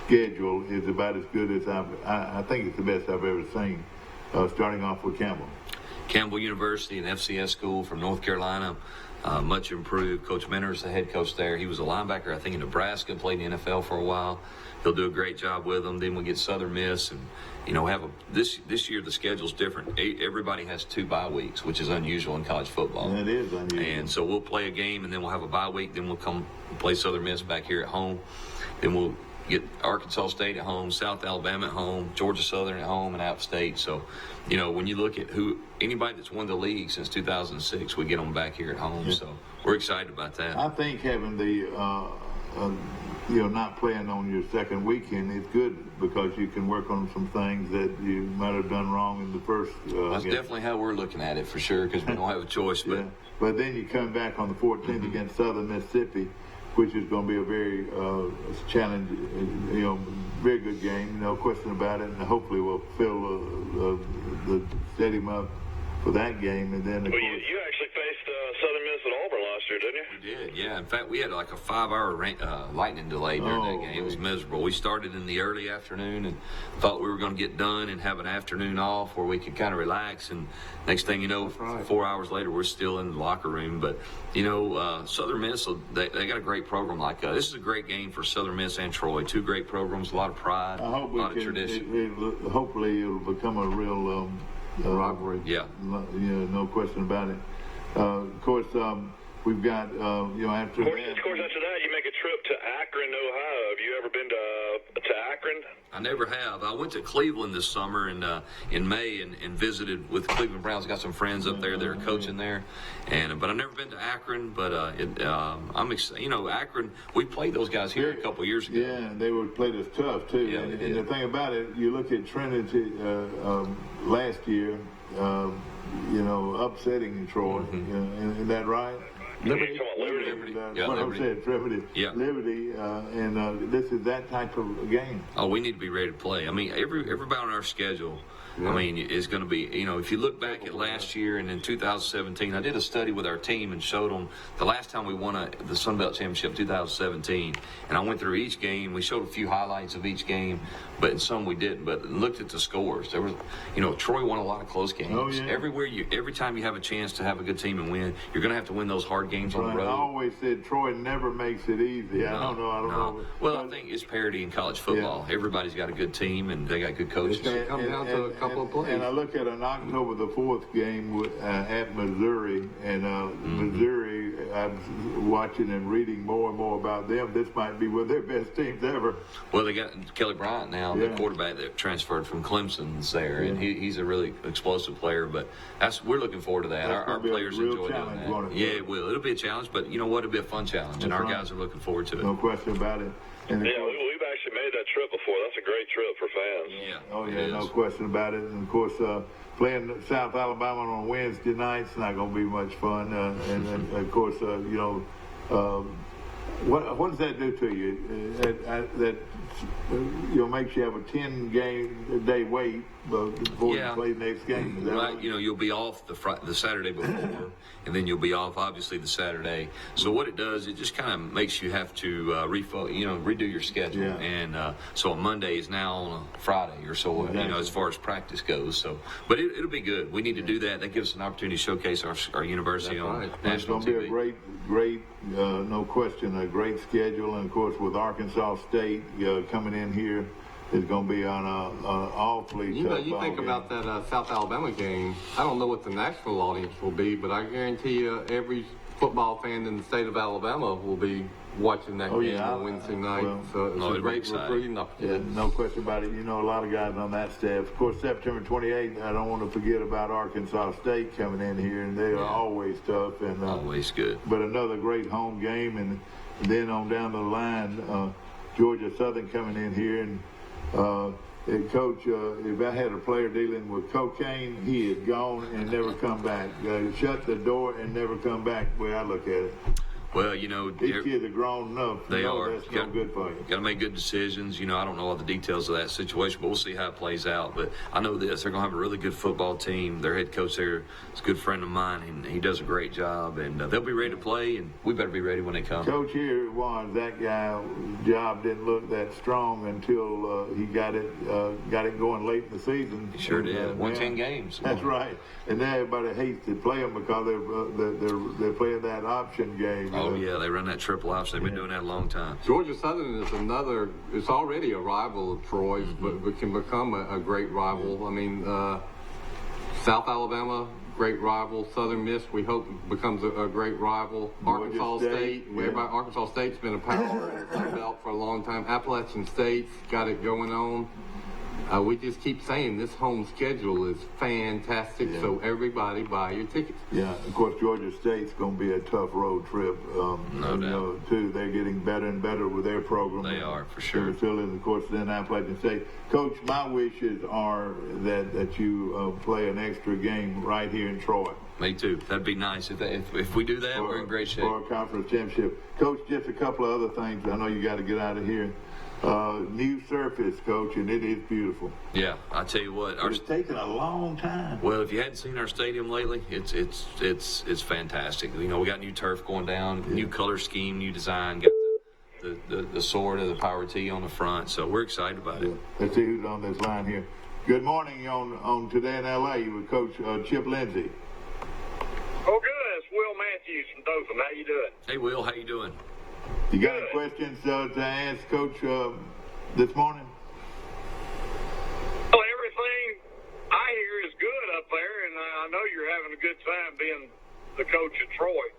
schedule is about as good as I think it's the best I've ever seen. Starting off with Campbell University, an FCS school from North Carolina, much improved. Coach Minter's the head coach there. He was a linebacker, I think, in Nebraska, played in the NFL for a while. He'll do a great job with them. Then we get Southern Miss, and this year the schedule's different. Everybody has 2 bye weeks, which is unusual in college football. It is unusual. And so we'll play a game, and then we'll have a bye week. Then we'll come play Southern Miss back here at home. Then we'll get Arkansas State at home, South Alabama at home, Georgia Southern at home, and App State. So, when you look at anybody that's won the league since 2006, we get them back here at home. Yeah. So we're excited about that. I think having the not playing on your second weekend is good because you can work on some things that you might have done wrong in the first. That's definitely how we're looking at it for sure because we don't have a choice. But but then you come back on the 14th against Southern Mississippi, which is going to be a very challenging, very good game, no question about it. And hopefully we'll fill the stadium up for that game. And then, you actually faced Southern Miss at Auburn last year, didn't you? We did, yeah. In fact, we had like a 5-hour lightning delay during that game. It was miserable. We started in the early afternoon and thought we were going to get done and have an afternoon off where we could kind of relax. And next thing you know, 4 hours later, we're still in the locker room. But, Southern Miss, they got a great program like us. This is a great game for Southern Miss and Troy. 2 great programs, a lot of pride, a lot of tradition. Hopefully it'll become a real rivalry. Yeah. No question about it. Of course, we've got, after that. Of course, after that, you make a trip to Akron, Ohio. Have you ever been to Akron? I never have. I went to Cleveland this summer in May and visited with Cleveland Browns. Got some friends up there that are coaching there, but I've never been to Akron. But I'm excited. Akron. We played those guys here a couple of years ago. Yeah, and they played us tough too. Yeah, and the thing about it, you look at Trinity last year. Upsetting Troy. Isn't that right? Liberty. Liberty, and this is that type of game. Oh, we need to be ready to play. I mean, everybody on our schedule, is going to be, if you look back at last year and in 2017, I did a study with our team and showed them the last time we won the Sun Belt Championship, 2017, and I went through each game. We showed a few highlights of each game, but in some we didn't. But looked at the scores. There was, Troy won a lot of close games. Oh, yeah. Every time you have a chance to have a good team and win, you're going to have to win those hard games on the road. I always said Troy never makes it easy. I don't know. Well, I think it's parity in college football. Yeah. Everybody's got a good team and they got good coaches. It comes down to a couple of plays. And I look at an October the 4th game at Missouri, and Missouri, I'm watching and reading more and more about them. This might be one of their best teams ever. Well, they got Kelly Bryant now, the quarterback that transferred from Clemson's there, and he's a really explosive player. But we're looking forard to that. Our players enjoy doing that. Yeah, it will. It'll be a challenge, but you know what? It'll be a fun challenge, and our guys are looking forward to it. No question about it. And we've actually made that trip before. That's a great trip for fans. Yeah. Oh, yeah, no question about it. And, of course, playing South Alabama on Wednesday night's not going to be much fun. And of course, what does that do to you? That makes you have a 10-day wait before you play the next game. Is that right? You'll be off the Saturday before, and then you'll be off obviously the Saturday. So what it does, it just kind of makes you have to redo your schedule. Yeah. And so a Monday is now on a Friday or so. Exactly. As far as practice goes. So, but it'll be good. We need to do that. That gives us an opportunity to showcase our university on national TV. It's going to be a great, no question, a great schedule. And of course, with Arkansas State coming in here, is going to be on an awfully tough You think about that South Alabama game. I don't know what the national audience will be, but I guarantee you every football fan in the state of Alabama will be watching that game on Wednesday night. So it's a great recruiting opportunity. Yeah, no question about it. A lot of guys on that staff. Of course, September 28th, I don't want to forget about Arkansas State coming in here, and they are always tough. And always good. But another great home game, and then on down the line, Georgia Southern coming in here, and Coach, if I had a player dealing with cocaine, he is gone and never come back. Shut the door and never come back, the way I look at it. Well, you know, these kids are grown enough. They are. That's no good for you. Got to make good decisions. You know, I don't know all the details of that situation, but we'll see how it plays out. But I know this: they're going to have a really good football team. Their head coach there is a good friend of mine, and he does a great job. And they'll be ready to play, and we better be ready when they come. Coach here was that guy's job didn't look that strong until he got it going late in the season. He sure did. Won 10 games. That's right. And now everybody hates to play them because they're playing that option game. Oh yeah, they run that triple option. They've been doing that a long time. Georgia Southern is another. It's already a rival of Troy's, but can become a great rival. I mean, South Alabama, great rival. Southern Miss, we hope becomes a great rival. Arkansas State, Arkansas State's been a power belt for a long time. Appalachian State's got it going on. We just keep saying this home schedule is fantastic, so everybody buy your tickets. Yeah, of course, Georgia State's going to be a tough road trip. No doubt. Too. They're getting better and better with their program. They are, for sure. Still, of course, then Appalachian State. Coach, my wishes are that you play an extra game right here in Troy. Me too. That'd be nice. If we do that, we're in great shape. For a conference championship. Coach, just a couple of other things. I know you got to get out of here. New surface, Coach, and it is beautiful. Yeah, I tell you what, It's taken a long time. Well, if you hadn't seen our stadium lately, it's fantastic. You know, we got new turf going down, new color scheme, new design. Got the sword of the Power T on the front, so we're excited about it. Let's see who's on this line here. Good morning on Today in L.A. with Coach Chip Lindsey. Oh, good. It's Will Matthews from Dothan. How you doing? Hey, Will, how you doing? You got any questions to ask Coach this morning? Well, everything I hear is good up there, and I know you're having a good time being the coach at Troy.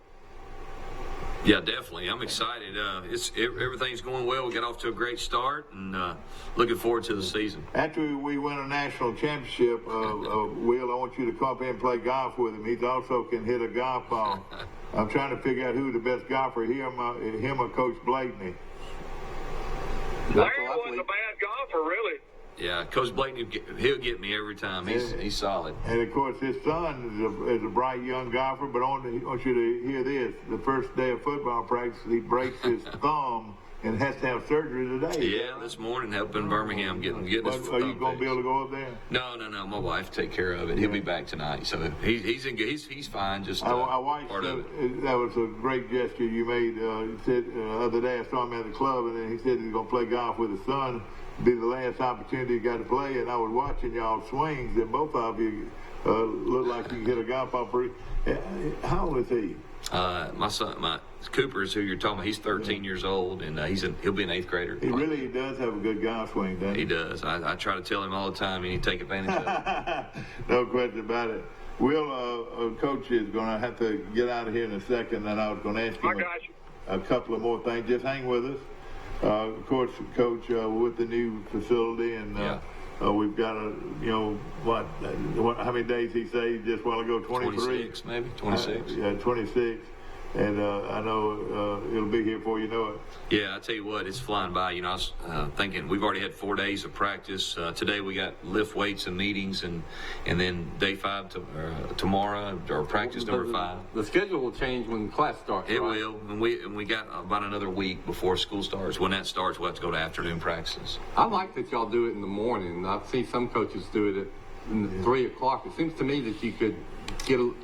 Yeah, definitely. I'm excited. Everything's going well. We got off to a great start, and looking forward to the season. After we win a national championship, Will, I want you to come up here and play golf with him. He also can hit a golf ball. I'm trying to figure out who the best golfer, him or Coach Blakeney. Larry wasn't a bad golfer, really. Yeah, Coach Blakeney, he'll get me every time. He's solid. And, of course, his son is a bright young golfer, but I want you to hear this. The first day of football practice, he breaks his thumb and has to have surgery today. Yeah, this morning up in Birmingham getting his thumb. Are you going to be able to go up there? No. My wife take care of it. He'll be back tonight, so he's fine. Just I watched part of it. That was a great gesture you made. He said the other day I saw him at the club, and then he said he's going to play golf with his son. Be the last opportunity he got to play, and I was watching y'all swings, and both of you look like you can hit a golf ball pretty. How old is he? My son, Cooper's who you're talking about. He's 13 years old, and he'll be an 8th grader. He really does have a good golf swing, doesn't he? He does. I try to tell him all the time, and he take advantage of it. No question about it. Will, Coach is going to have to get out of here in a second, and I was going to ask him a couple of more things. Just hang with us. Of course, Coach, with the new facility, and we've got how many days he said just a while ago? 23? 26, maybe 26. 26. And I know it'll be here before you know it. Yeah, I tell you what, it's flying by. You know, I was thinking we've already had 4 days of practice. Today we got lift weights and meetings, and then day 5 tomorrow, or practice number 5. The schedule will change when class starts. It will, and we got about another week before school starts. When that starts, we'll have to go to afternoon practices. I like that y'all do it in the morning. I've seen some coaches do it at 3 o'clock. It seems to me that you could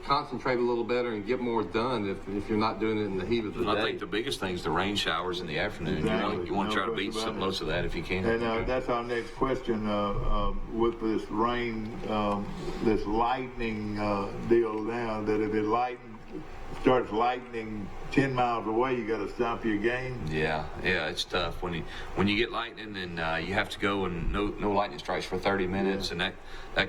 concentrate a little better and get more done if you're not doing it in the heat of the day. I think the biggest thing is the rain showers in the afternoon. Exactly. You want to try to beat most of that if you can. And that's our next question with this rain, this lightning deal now, that if it starts lightning 10 miles away, you got to stop your game. Yeah, it's tough when you get lightning and you have to go and no lightning strikes for 30 minutes, and that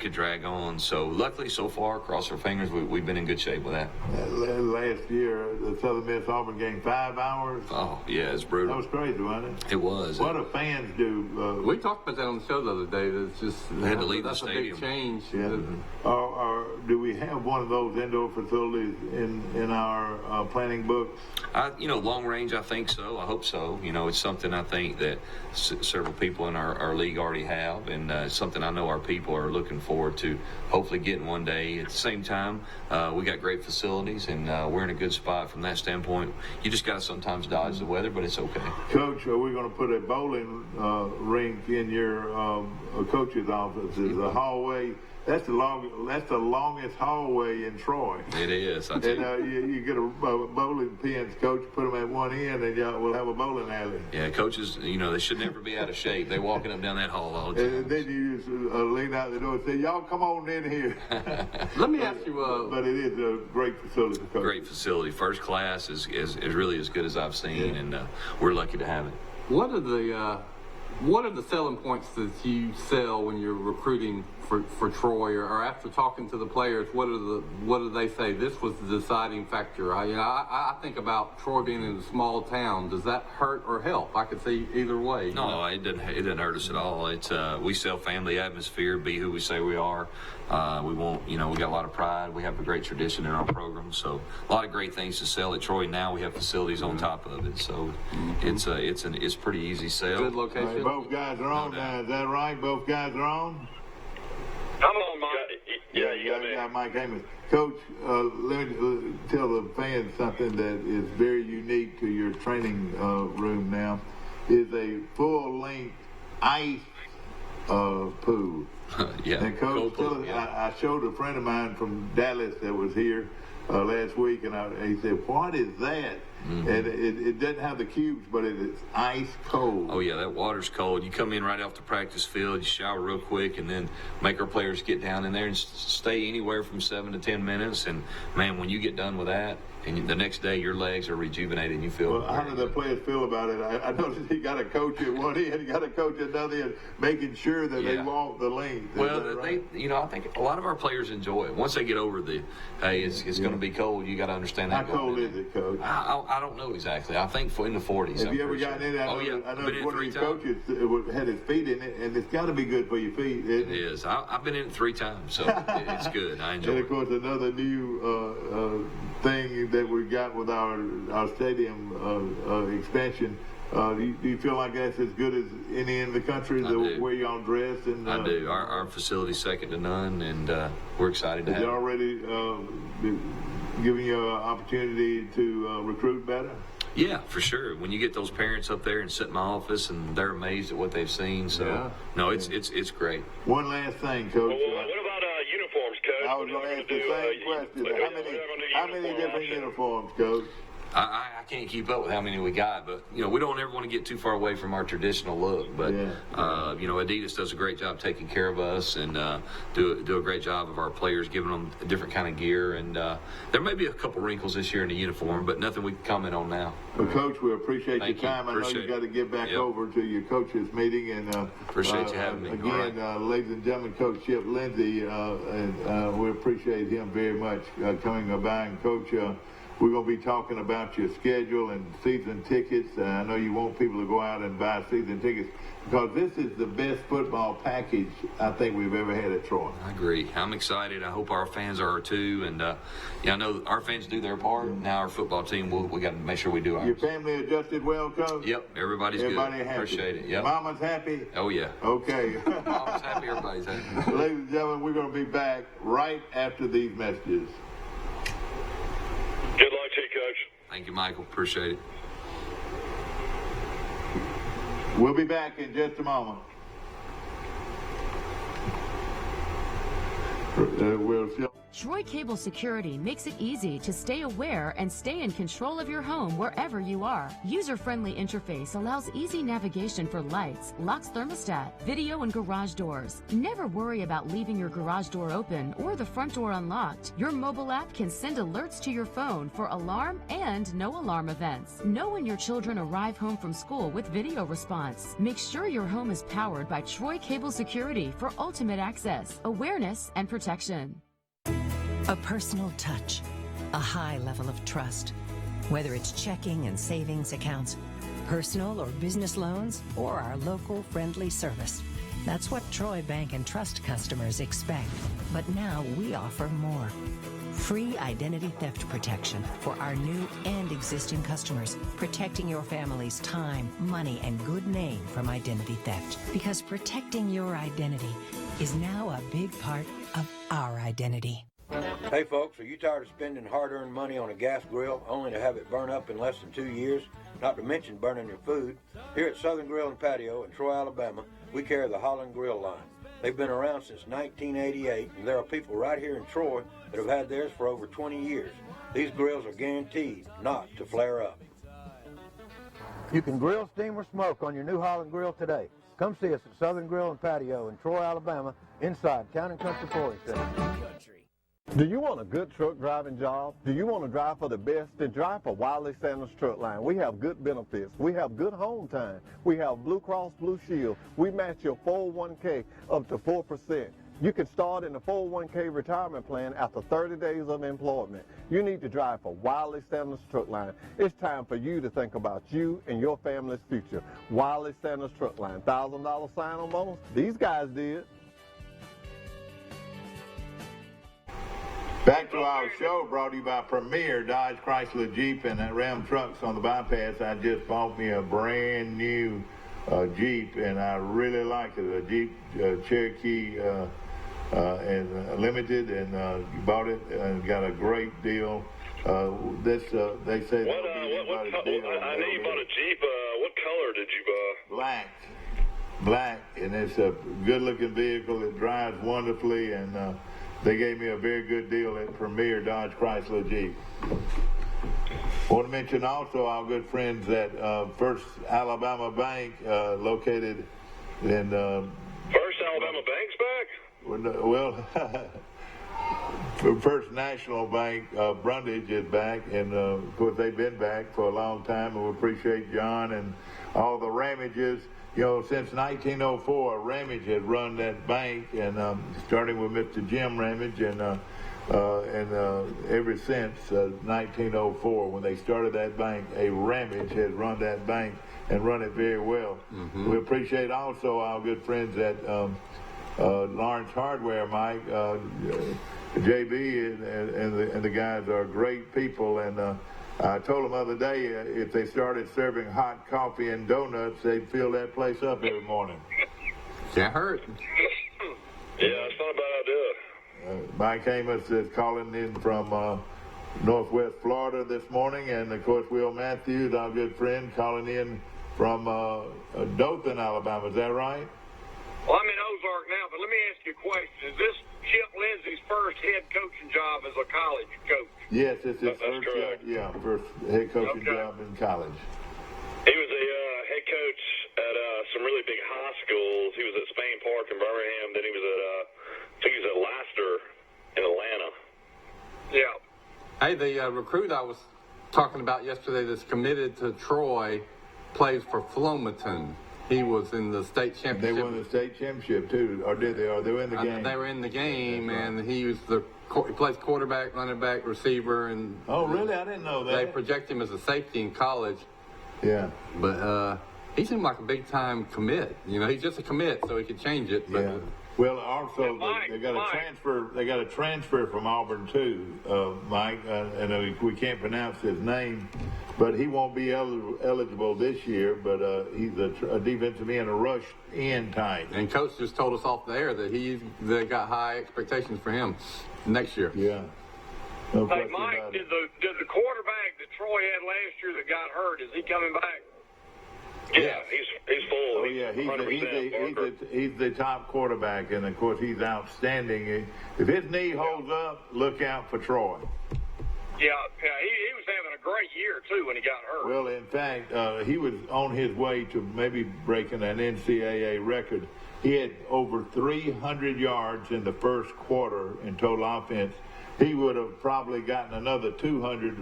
could drag on. So luckily, so far, cross our fingers, we've been in good shape with that. Last year, the Southern Miss Auburn game, 5 hours. Oh yeah, it's brutal. That was crazy, wasn't it? It was. What do fans do? We talked about that on the show the other day. That's just they had to leave the stadium. stadium. A big change. Yeah. Or do we have one of those indoor facilities in our our planning books? Long range, I think so. I hope so. It's something I think that several people in our league already have, and it's something I know our people are looking forward to hopefully getting one day. At the same time, we got great facilities, and we're in a good spot from that standpoint. You just got to sometimes dodge the weather, but it's okay. Coach, are we going to put a bowling rink in your coach's office? Is the hallway? That's the longest hallway in Troy. It is. And you get a bowling pins, Coach, put them at one end, and y'all will have a bowling alley. Yeah, coaches, they should never be out of shape. They're walking up down that hall all the time. And then you just lean out the door and say, y'all come on in here. Let me ask you. But it is a great facility, Coach. Great facility. First class is really as good as I've seen, and we're lucky to have it. What are the selling points that you sell when you're recruiting for Troy, or after talking to the players? What do they say? This was the deciding factor. I think about Troy being in a small town. Does that hurt or help? I could see either way. No, it doesn't hurt us at all. It's we sell family atmosphere, be who we say we are. We won't, we got a lot of pride. We have a great tradition in our program, so a lot of great things to sell at Troy. Now we have facilities on top of it, so it's pretty easy sell. Good location. Right, both guys are on now. Is that right? Both guys are on? I'm on, Mike. Yeah, you got me. Yeah, Mike Amos. Coach, let me tell the fans something that is very unique to your training room now. Is a full-length ice pool. Yeah. And Coach, I showed a friend of mine from Dallas that was here last week, and he said, "What is that?" Mm-hmm. And it doesn't have the cubes, but it is ice cold. Oh, yeah, that water's cold. You come in right off the practice field, you shower real quick, and then make our players get down in there and stay anywhere from 7 to 10 minutes. And, man, when you get done with that, and the next day your legs are rejuvenated and you feel how do the players feel about it? I noticed he got a coach at one end, he got a coach at another end, making sure that they walk the length. Well, right? I think a lot of our players enjoy it. Once they get over it's going to be cold, you got to understand that. How cold is it, Coach? I don't know exactly. I think in the 40s. Have you ever gotten in that? I know one of these coaches had his feet in it, and it's got to be good for your feet. It is. I've been in it 3 times, so it's good. I enjoy it. And, of course, another new thing that we got with our stadium expansion. Do you feel like that's as good as any in the country, the way y'all dress? And I do. Our facility's second to none, and we're excited to have it. Is it already giving you an opportunity to recruit better? Yeah, for sure. When you get those parents up there and sit in my office and they're amazed at what they've seen, it's great. One last thing, Coach. Well, what about uniforms, Coach? I was going to ask the same question. How many different uniforms, Coach? I can't keep up with how many we got, but we don't ever want to get too far away from our traditional look. But Adidas does a great job taking care of us and do a great job of our players, giving them a different kind of gear. And there may be a couple wrinkles this year in the uniform, but nothing we can comment on now. Well, Coach, we appreciate your time. I know you got to get back over to your coaches meeting, and appreciate you having me. Again, ladies and gentlemen, Coach Chip Lindsey, and we appreciate him very much coming by. And Coach, we're going to be talking about your schedule and season tickets. I know you want people to go out and buy season tickets because this is the best football package I think we've ever had at Troy. I agree. I'm excited. I hope our fans are too. And I know our fans do their part. Now our football team, we got to make sure we do ours. Your family adjusted well, Coach? Yep. Everybody happy. Appreciate it. Yep. Mama's happy? Oh, yeah. Okay. Mama's happy. Everybody's happy. Ladies and gentlemen, we're going to be back right after these messages. Good luck to you, Coach. Thank you, Michael. Appreciate it. We'll be back in just a moment. Troy Cable Security makes it easy to stay aware and stay in control of your home wherever you are. User-friendly interface allows easy navigation for lights, locks thermostat, video, and garage doors. Never worry about leaving your garage door open or the front door unlocked. Your mobile app can send alerts to your phone for alarm and no alarm events. Know when your children arrive home from school with video response. Make sure your home is powered by Troy Cable Security for ultimate access, awareness, and protection. A personal touch, a high level of trust. Whether it's checking and savings accounts, personal or business loans, or our local friendly service. That's what Troy Bank and Trust customers expect. But now we offer more. Free identity theft protection for our new and existing customers, protecting your family's time, money, and good name from identity theft. Because protecting your identity is now a big part of our identity. Hey folks, are you tired of spending hard-earned money on a gas grill only to have it burn up in less than 2 years? Not to mention burning your food. Here at Southern Grill and Patio in Troy, Alabama, we carry the Holland Grill line. They've been around since 1988, and there are people right here in Troy that have had theirs for over 20 years. These grills are guaranteed not to flare up. You can grill, steam, or smoke on your new Holland Grill today. Come see us at Southern Grill and Patio in Troy, Alabama, inside Town & Country Flooring Center. Do you want a good truck driving job? Do you want to drive for the best? Then drive for Wiley Sanders Truck Line. We have good benefits. We have good home time. We have Blue Cross Blue Shield. We match your 401k up to 4%. You can start in the 401k retirement plan after 30 days of employment. You need to drive for Wiley Sanders Truck Line. It's time for you to think about you and your family's future. Wiley Sanders Truck Line. $1,000 sign-on bonus? These guys did. Back to our show, brought to you by Premier Dodge, Chrysler, Jeep, and Ram trucks on the bypass. I just bought me a brand new Jeep, and I really like it. A Jeep Cherokee and Limited, and bought it and got a great deal. They say what I know you bought a Jeep. What color did you buy? Black, and it's a good-looking vehicle. It drives wonderfully, and they gave me a very good deal at Premier Dodge Chrysler Jeep. Want to mention also our good friends at First Alabama Bank, located in... First Alabama Bank's back? Well, First National Bank, Brundage is back, and of course they've been back for a long time, and we appreciate John and all the Ramages. You know, since 1904, Ramage had run that bank, and starting with Mr. Jim Ramage, and ever since 1904, when they started that bank, a Ramage had run that bank and run it very well. Mm-hmm. We appreciate also our good friends at Lawrence Hardware, Mike, JB, and the guys are great people, and I told them the other day if they started serving hot coffee and donuts, they'd fill that place up every morning. Can't hurt. Yeah, it's not a bad idea. Mike Amos is calling in from Northwest Florida this morning, and of course Will Matthews, our good friend, calling in from Dothan, Alabama. Is that right? Well, I'm in Ozark now, but let me ask you a question. Is this Chip Lindsey's first head coaching job as a college coach? Yes, it's his first head coaching job in college. He was a head coach at some really big high schools. He was at Spain Park in Birmingham. Then he was at, I think he was at Laster in Atlanta. Yeah. Hey, the recruit I was talking about yesterday that's committed to Troy plays for Flomaton. He was in the state championship. They won the state championship too, or did they? Or they were in the game? They were in the game, and he was he plays quarterback, running back, receiver, and. Oh, really? I didn't know that. They project him as a safety in college. Yeah. But he seemed like a big time commit. You know, he's just a commit, so he could change it. But, yeah. Well, also they got a transfer. They got a transfer from Auburn too, Mike, and we can't pronounce his name, but he won't be eligible this year. But he's a defensive end, a rush end type. And coach just told us off the air that they got high expectations for him next year. Yeah. No hey, Mike, did the quarterback that Troy had last year that got hurt, is he coming back? Yeah, he's full. Oh yeah, he's the top quarterback, and of course he's outstanding. If his knee holds up, look out for Troy. Yeah, he was having a great year too when he got hurt. Well, in fact, he was on his way to maybe breaking an NCAA record. He had over 300 yards in the first quarter in total offense. He would have probably gotten another 200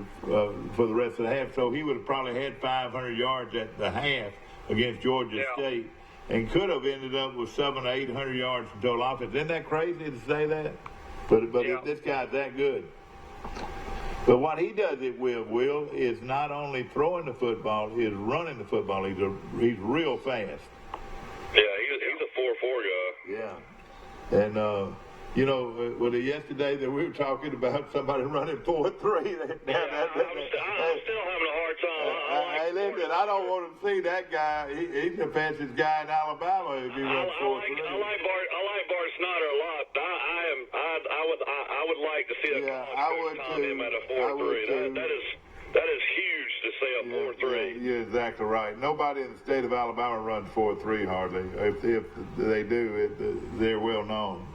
for the rest of the half. So he would have probably had 500 yards at the half against Georgia State, and could have ended up with 700 or 800 yards in total offense. Isn't that crazy to say that? But this guy's that good. But what he does it with, Will, is not only throwing the football, is running the football. He's real fast. Yeah, he's a 4-4 guy. Yeah, and You know, was it yesterday that we were talking about somebody running 4-3? I'm still having a hard time. Hey, listen, I don't want to see that guy. He's the fastest guy in Alabama if he runs 4-3. I like Bart Snyder a lot. I would like to see a college coach time him at a 4-3. That is huge to say a 4-3. You're exactly right. Nobody in the state of Alabama runs 4-3 hardly. If they do, they're well known.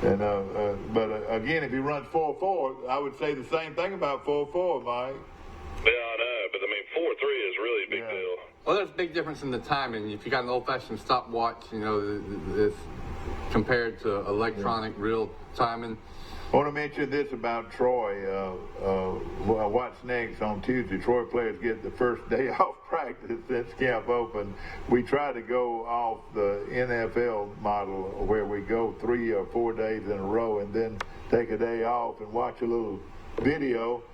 And but again, if he runs 4-4, I would say the same thing about 4-4, Mike. Yeah, I know, but I mean 4-3 is really a big deal. Well, there's a big difference in the timing. If you got an old-fashioned stopwatch, you know, it's compared to electronic real timing. I want to mention this about Troy. What's next on Tuesday? Troy players get the first day off practice since camp opened. We try to go off the NFL model where we go 3 or 4 days in a row and then take a day off and watch a little video.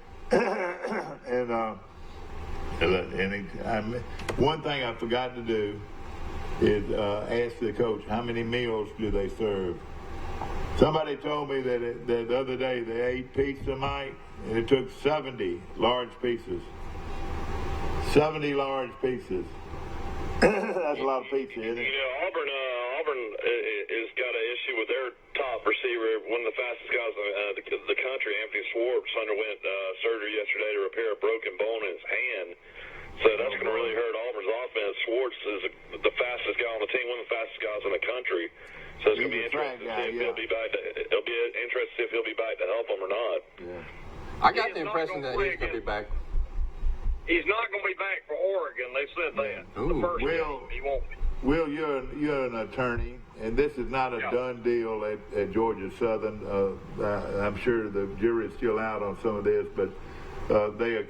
One thing I forgot to do is ask the coach, how many meals do they serve? Somebody told me that the other day they ate pizza, Mike, and it took 70 large pieces. 70 large pieces. That's a lot of pizza, isn't it? You know, Auburn has got an issue with their top receiver, one of the fastest guys in the country, Anthony Schwartz, underwent surgery yesterday to repair a broken bone in his hand. So that's going to really hurt Auburn's offense. Schwartz is the fastest guy on the team, one of the fastest guys in the country. So it's going to be interesting to see if he'll be back. It'll be interesting to see if he'll be back to help him or not. Yeah. I got the impression that he's going to be back. He's not going to be back for Oregon. They said that. The first game, he won't be. Will, you're an attorney, and this is not a done deal at Georgia Southern. I'm sure the jury's still out on some of this, but the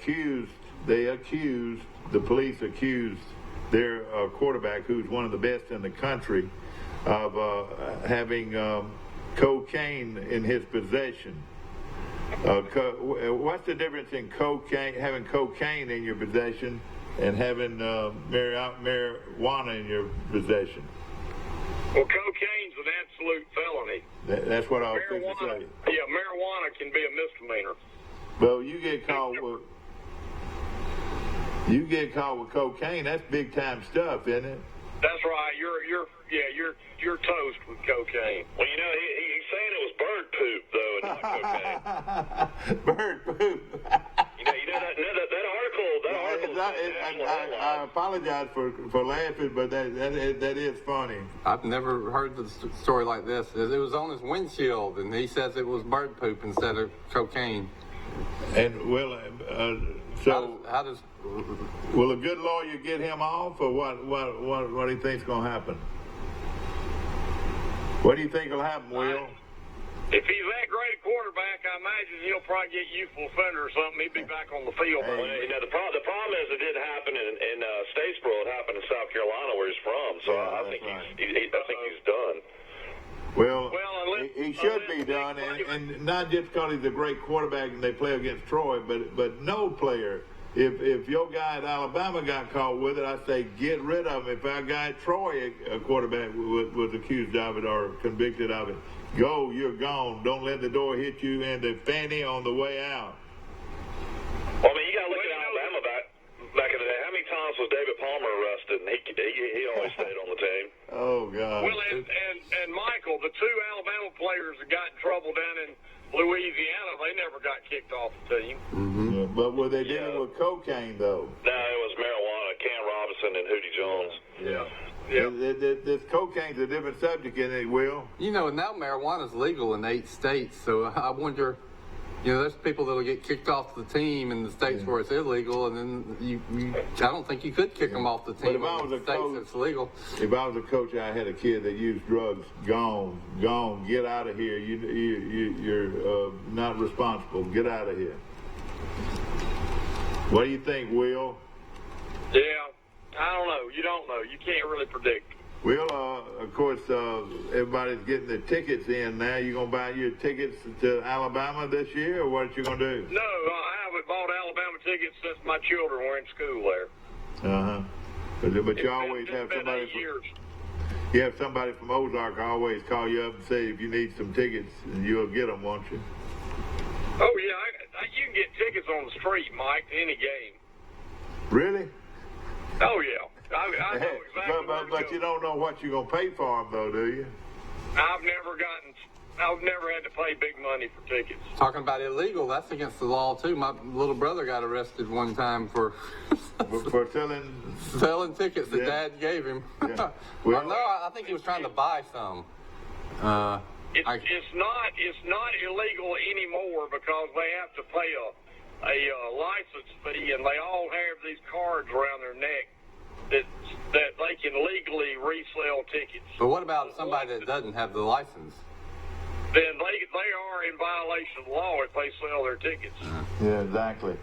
police accused their quarterback, who's one of the best in the country, of having cocaine in his possession. What's the difference in having cocaine in your possession and having marijuana in your possession? Well, cocaine's an absolute felony. That's what I was going to say. Yeah, marijuana can be a misdemeanor. Well, you get caught with cocaine. That's big time stuff, isn't it? That's right. You're toast with cocaine. Well, you know, he's saying it was bird poop though, and not cocaine. Bird poop. You know that article. I apologize for laughing, but that is funny. I've never heard the story like this. It was on his windshield, and he says it was bird poop instead of cocaine. And so how does? Will a good lawyer get him off, or what do you think's going to happen? What do you think will happen, Will? If he's that great a quarterback, I imagine he'll probably get youthful offender or something. He'd be back on the field. Well, you know, the problem is it didn't happen in Statesboro. It happened in South Carolina, where he's from. So I think he's done. Well, he should be done, and not just because he's a great quarterback and they play against Troy, but no player. If your guy at Alabama got caught with it, I say get rid of him. If our guy at Troy, a quarterback, was accused of it or convicted of it, go, you're gone. Don't let the door hit you in the fanny on the way out. Well, I mean, you got to look at Alabama back in the day. How many times was David Palmer arrested, and he always stayed on the team? Oh, God. Well, and Michael, the two Alabama players that got in trouble down in Louisiana, they never got kicked off the team. Mm-hmm. Yeah, but were they dealing with cocaine, though? No, it was marijuana. Cam Robinson and Hootie Jones. Yeah. This cocaine's a different subject, isn't it, Will? You know, now marijuana's legal in 8 states, so I wonder, you know, there's people that'll get kicked off the team in the states where it's illegal, and then I don't think you could kick them off the team in the states that's legal. If I was a coach, I had a kid that used drugs, gone, get out of here. You're not responsible. Get out of here. What do you think, Will? Yeah, I don't know. You don't know. You can't really predict. Well, of course, everybody's getting their tickets in now. You gonna buy your tickets to Alabama this year, or what you gonna do? No, I haven't bought Alabama tickets since my children were in school there. But you always have somebody. you have somebody from Ozark always call you up and say if you need some tickets, and you'll get them, won't you? Oh, yeah. You can get tickets on the street, Mike, to any game. Really? Oh, yeah. I know exactly where to But go. you don't know what you're going to pay for them, though, do you? I've never had to pay big money for tickets. Talking about illegal, that's against the law too. My little brother got arrested one time for For selling tickets that Yeah. Dad gave him. Yeah. Well, no, I think he was trying to buy some. It's not illegal anymore because they have to pay a license fee, and they all have these cards around their neck that they can legally resell tickets. But what about somebody that doesn't have the license? Then they are in violation of the law if they sell their tickets. Yeah, exactly.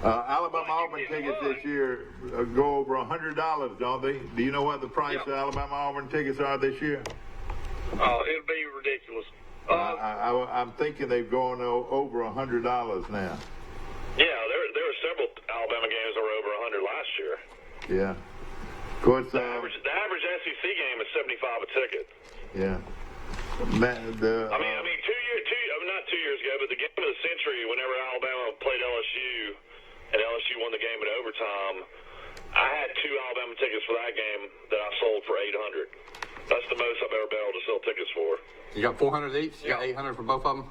Alabama-Auburn tickets this year go over $100, don't they? Do you know what the price of Alabama-Auburn tickets are this year? It'll be ridiculous. I'm thinking they've gone over $100 now. Yeah, there were several Alabama games that were over 100 last year. Yeah. Of course, The average SEC game is 75 a ticket. yeah. Not 2 years ago, but the game of the century, whenever Alabama played LSU, and LSU won the game in overtime, I had 2 Alabama tickets for that game that I sold for $800. That's the most I've ever been able to sell tickets for. You got 400 each? You got 800 for both of them?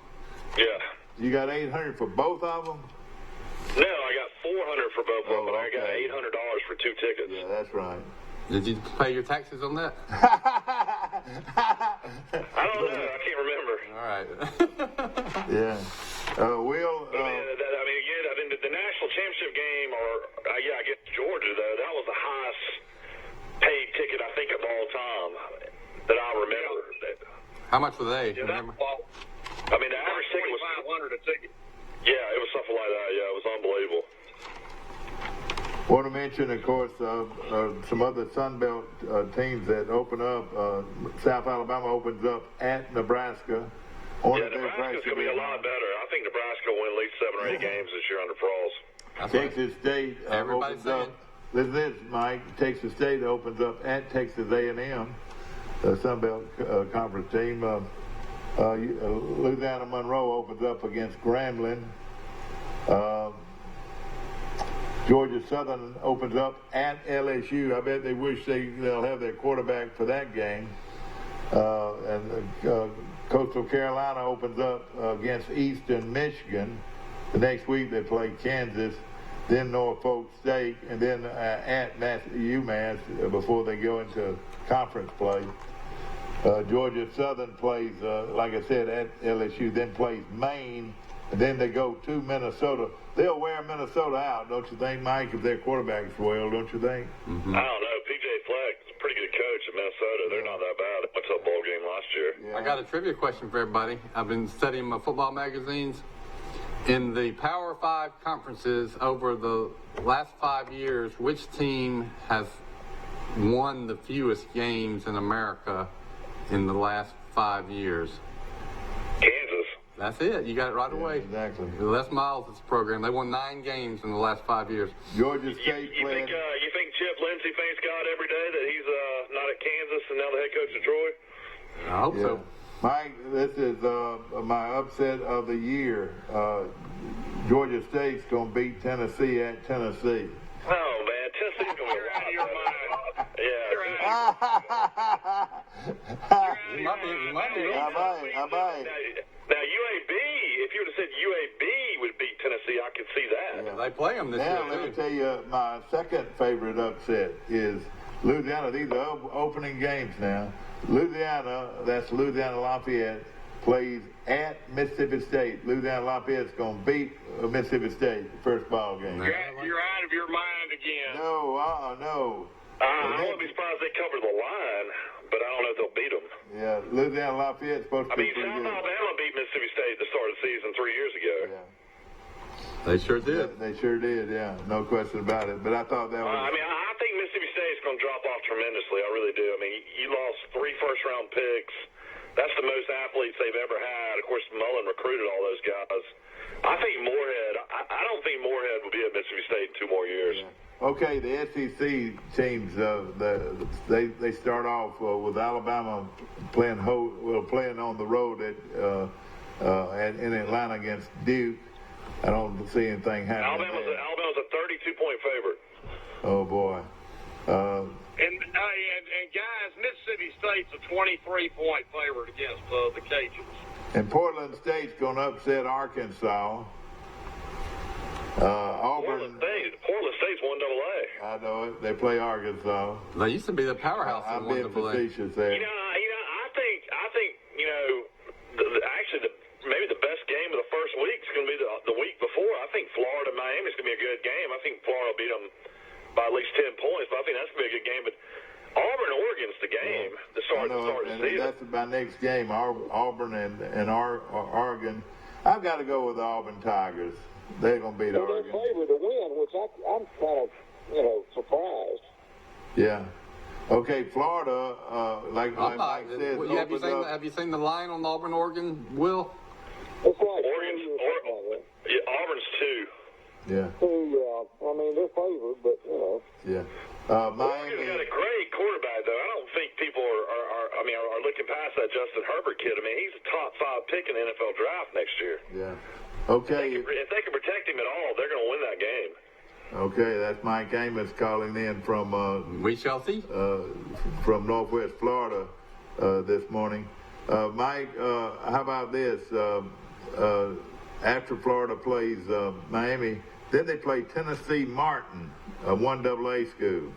Yeah. You got 800 for both of them? No, I got 400 for both of them, but I got okay. $800 for 2 tickets. Yeah, that's right. Did you pay your taxes on that? I don't know. I can't remember. All right. Yeah. The national championship game, I guess Georgia, though, that was the highest paid ticket, I think, of all time that I remember. How much were they? Yeah, Remember? The average ticket was $2,500 a ticket. Yeah, it was something like that. Yeah, it was unbelievable. Want to mention, of course, some other Sun Belt teams that open up. South Alabama opens up at Nebraska. Nebraska's going to be a lot better. I think Nebraska will win at least 7 or 8 games this year under Frost. Texas State Everybody's opens up. Listen to this, Mike. Texas State opens up at Texas A&M, the Sun Belt Conference team. Louisiana Monroe opens up against Grambling. Georgia Southern opens up at LSU. I bet they wish they'll have their quarterback for that game. Coastal Carolina opens up against Eastern Michigan. The next week they play Kansas, then Norfolk State, and then at UMass before they go into conference play. Georgia Southern plays, like I said, at LSU, then plays Maine, and then they go to Minnesota. They'll wear Minnesota out, don't you think, Mike, if their quarterback's well, don't you think? Mm-hmm. I don't know. P.J. Fleck is a pretty good coach in Minnesota. They're not that bad. They went to a bowl game last year. Yeah. I got a trivia question for everybody. I've been studying my football magazines. In the Power 5 conferences over the last 5 years, which team has won the fewest games in America in the last 5 years? Kansas. That's it. You got it right away. Exactly. Les Miles' program. They won 9 games in the last 5 years. Georgia State You think Chip Lindsey thanks God every day that he's not at Kansas and now the head coach of Troy? I hope so. Mike, this is my upset of the year. Georgia State's going to beat Tennessee at Tennessee. Oh, man. Tennessee's going to be out of your mind. Yeah. You might be. I might. Now, UAB, if you would have said UAB would beat Tennessee, I could see that. Yeah, they play them this Now, year, let me too. tell you, my second favorite upset is Louisiana. These are opening games now. Louisiana, that's Louisiana Lafayette, plays at Mississippi State. Louisiana Lafayette's going to beat Mississippi State first ball game. You're out of your mind again. No. I wouldn't be surprised if they cover the line, but I don't know if they'll beat them. Yeah, Louisiana Lafayette's supposed to be pretty South good. Alabama beat Mississippi State at the start of the season 3 years ago. Yeah. They sure did. They sure did, yeah. No question about it. But I thought that was... I think Mississippi State's going to drop off tremendously. I really do. You lost 3 first-round picks. That's the most athletes they've ever had. Of course, Mullen recruited all those guys. I think Moorhead, I don't think Moorhead will be at Mississippi State in 2 more years. Yeah. Okay, the SEC teams, they start off with Alabama playing on the road in Atlanta against Duke. I don't see anything happening. Alabama's a 32-point favorite. Oh boy. And guys, Mississippi State's a 23-point favorite against the Cajuns. And Portland State's going to upset Arkansas. Auburn. Portland State's 1AA. I know it. They play Arkansas. They used to be the powerhouse. I'm being facetious there. I think maybe the best game of the first week is going to be the week before. I think Florida Miami is going to be a good game. I think Florida will beat them by at least 10 points. But I think that's going to be a good game. But Auburn Oregon's the game to start the season. That's my next game. Auburn and Oregon. I've got to go with the Auburn Tigers. They're going to beat Oregon. They're favored to win, which I'm kind of, surprised. Yeah. Okay, Florida, like Mike said, have you seen the line on Auburn, Oregon, Will? It's like Auburn's 2. Yeah. I mean, they're favored, but, Yeah. Oregon's got a great quarterback, though. I don't think people are looking past that Justin Herbert kid. I mean, he's a top 5 pick in the NFL draft next year. Yeah. Okay. If they can protect him at all, they're going to win that game. Okay, that's Mike Amos calling in from we shall see. From Northwest Florida this morning. Mike, how about this? After Florida plays Miami, then they play Tennessee Martin, a 1AA school,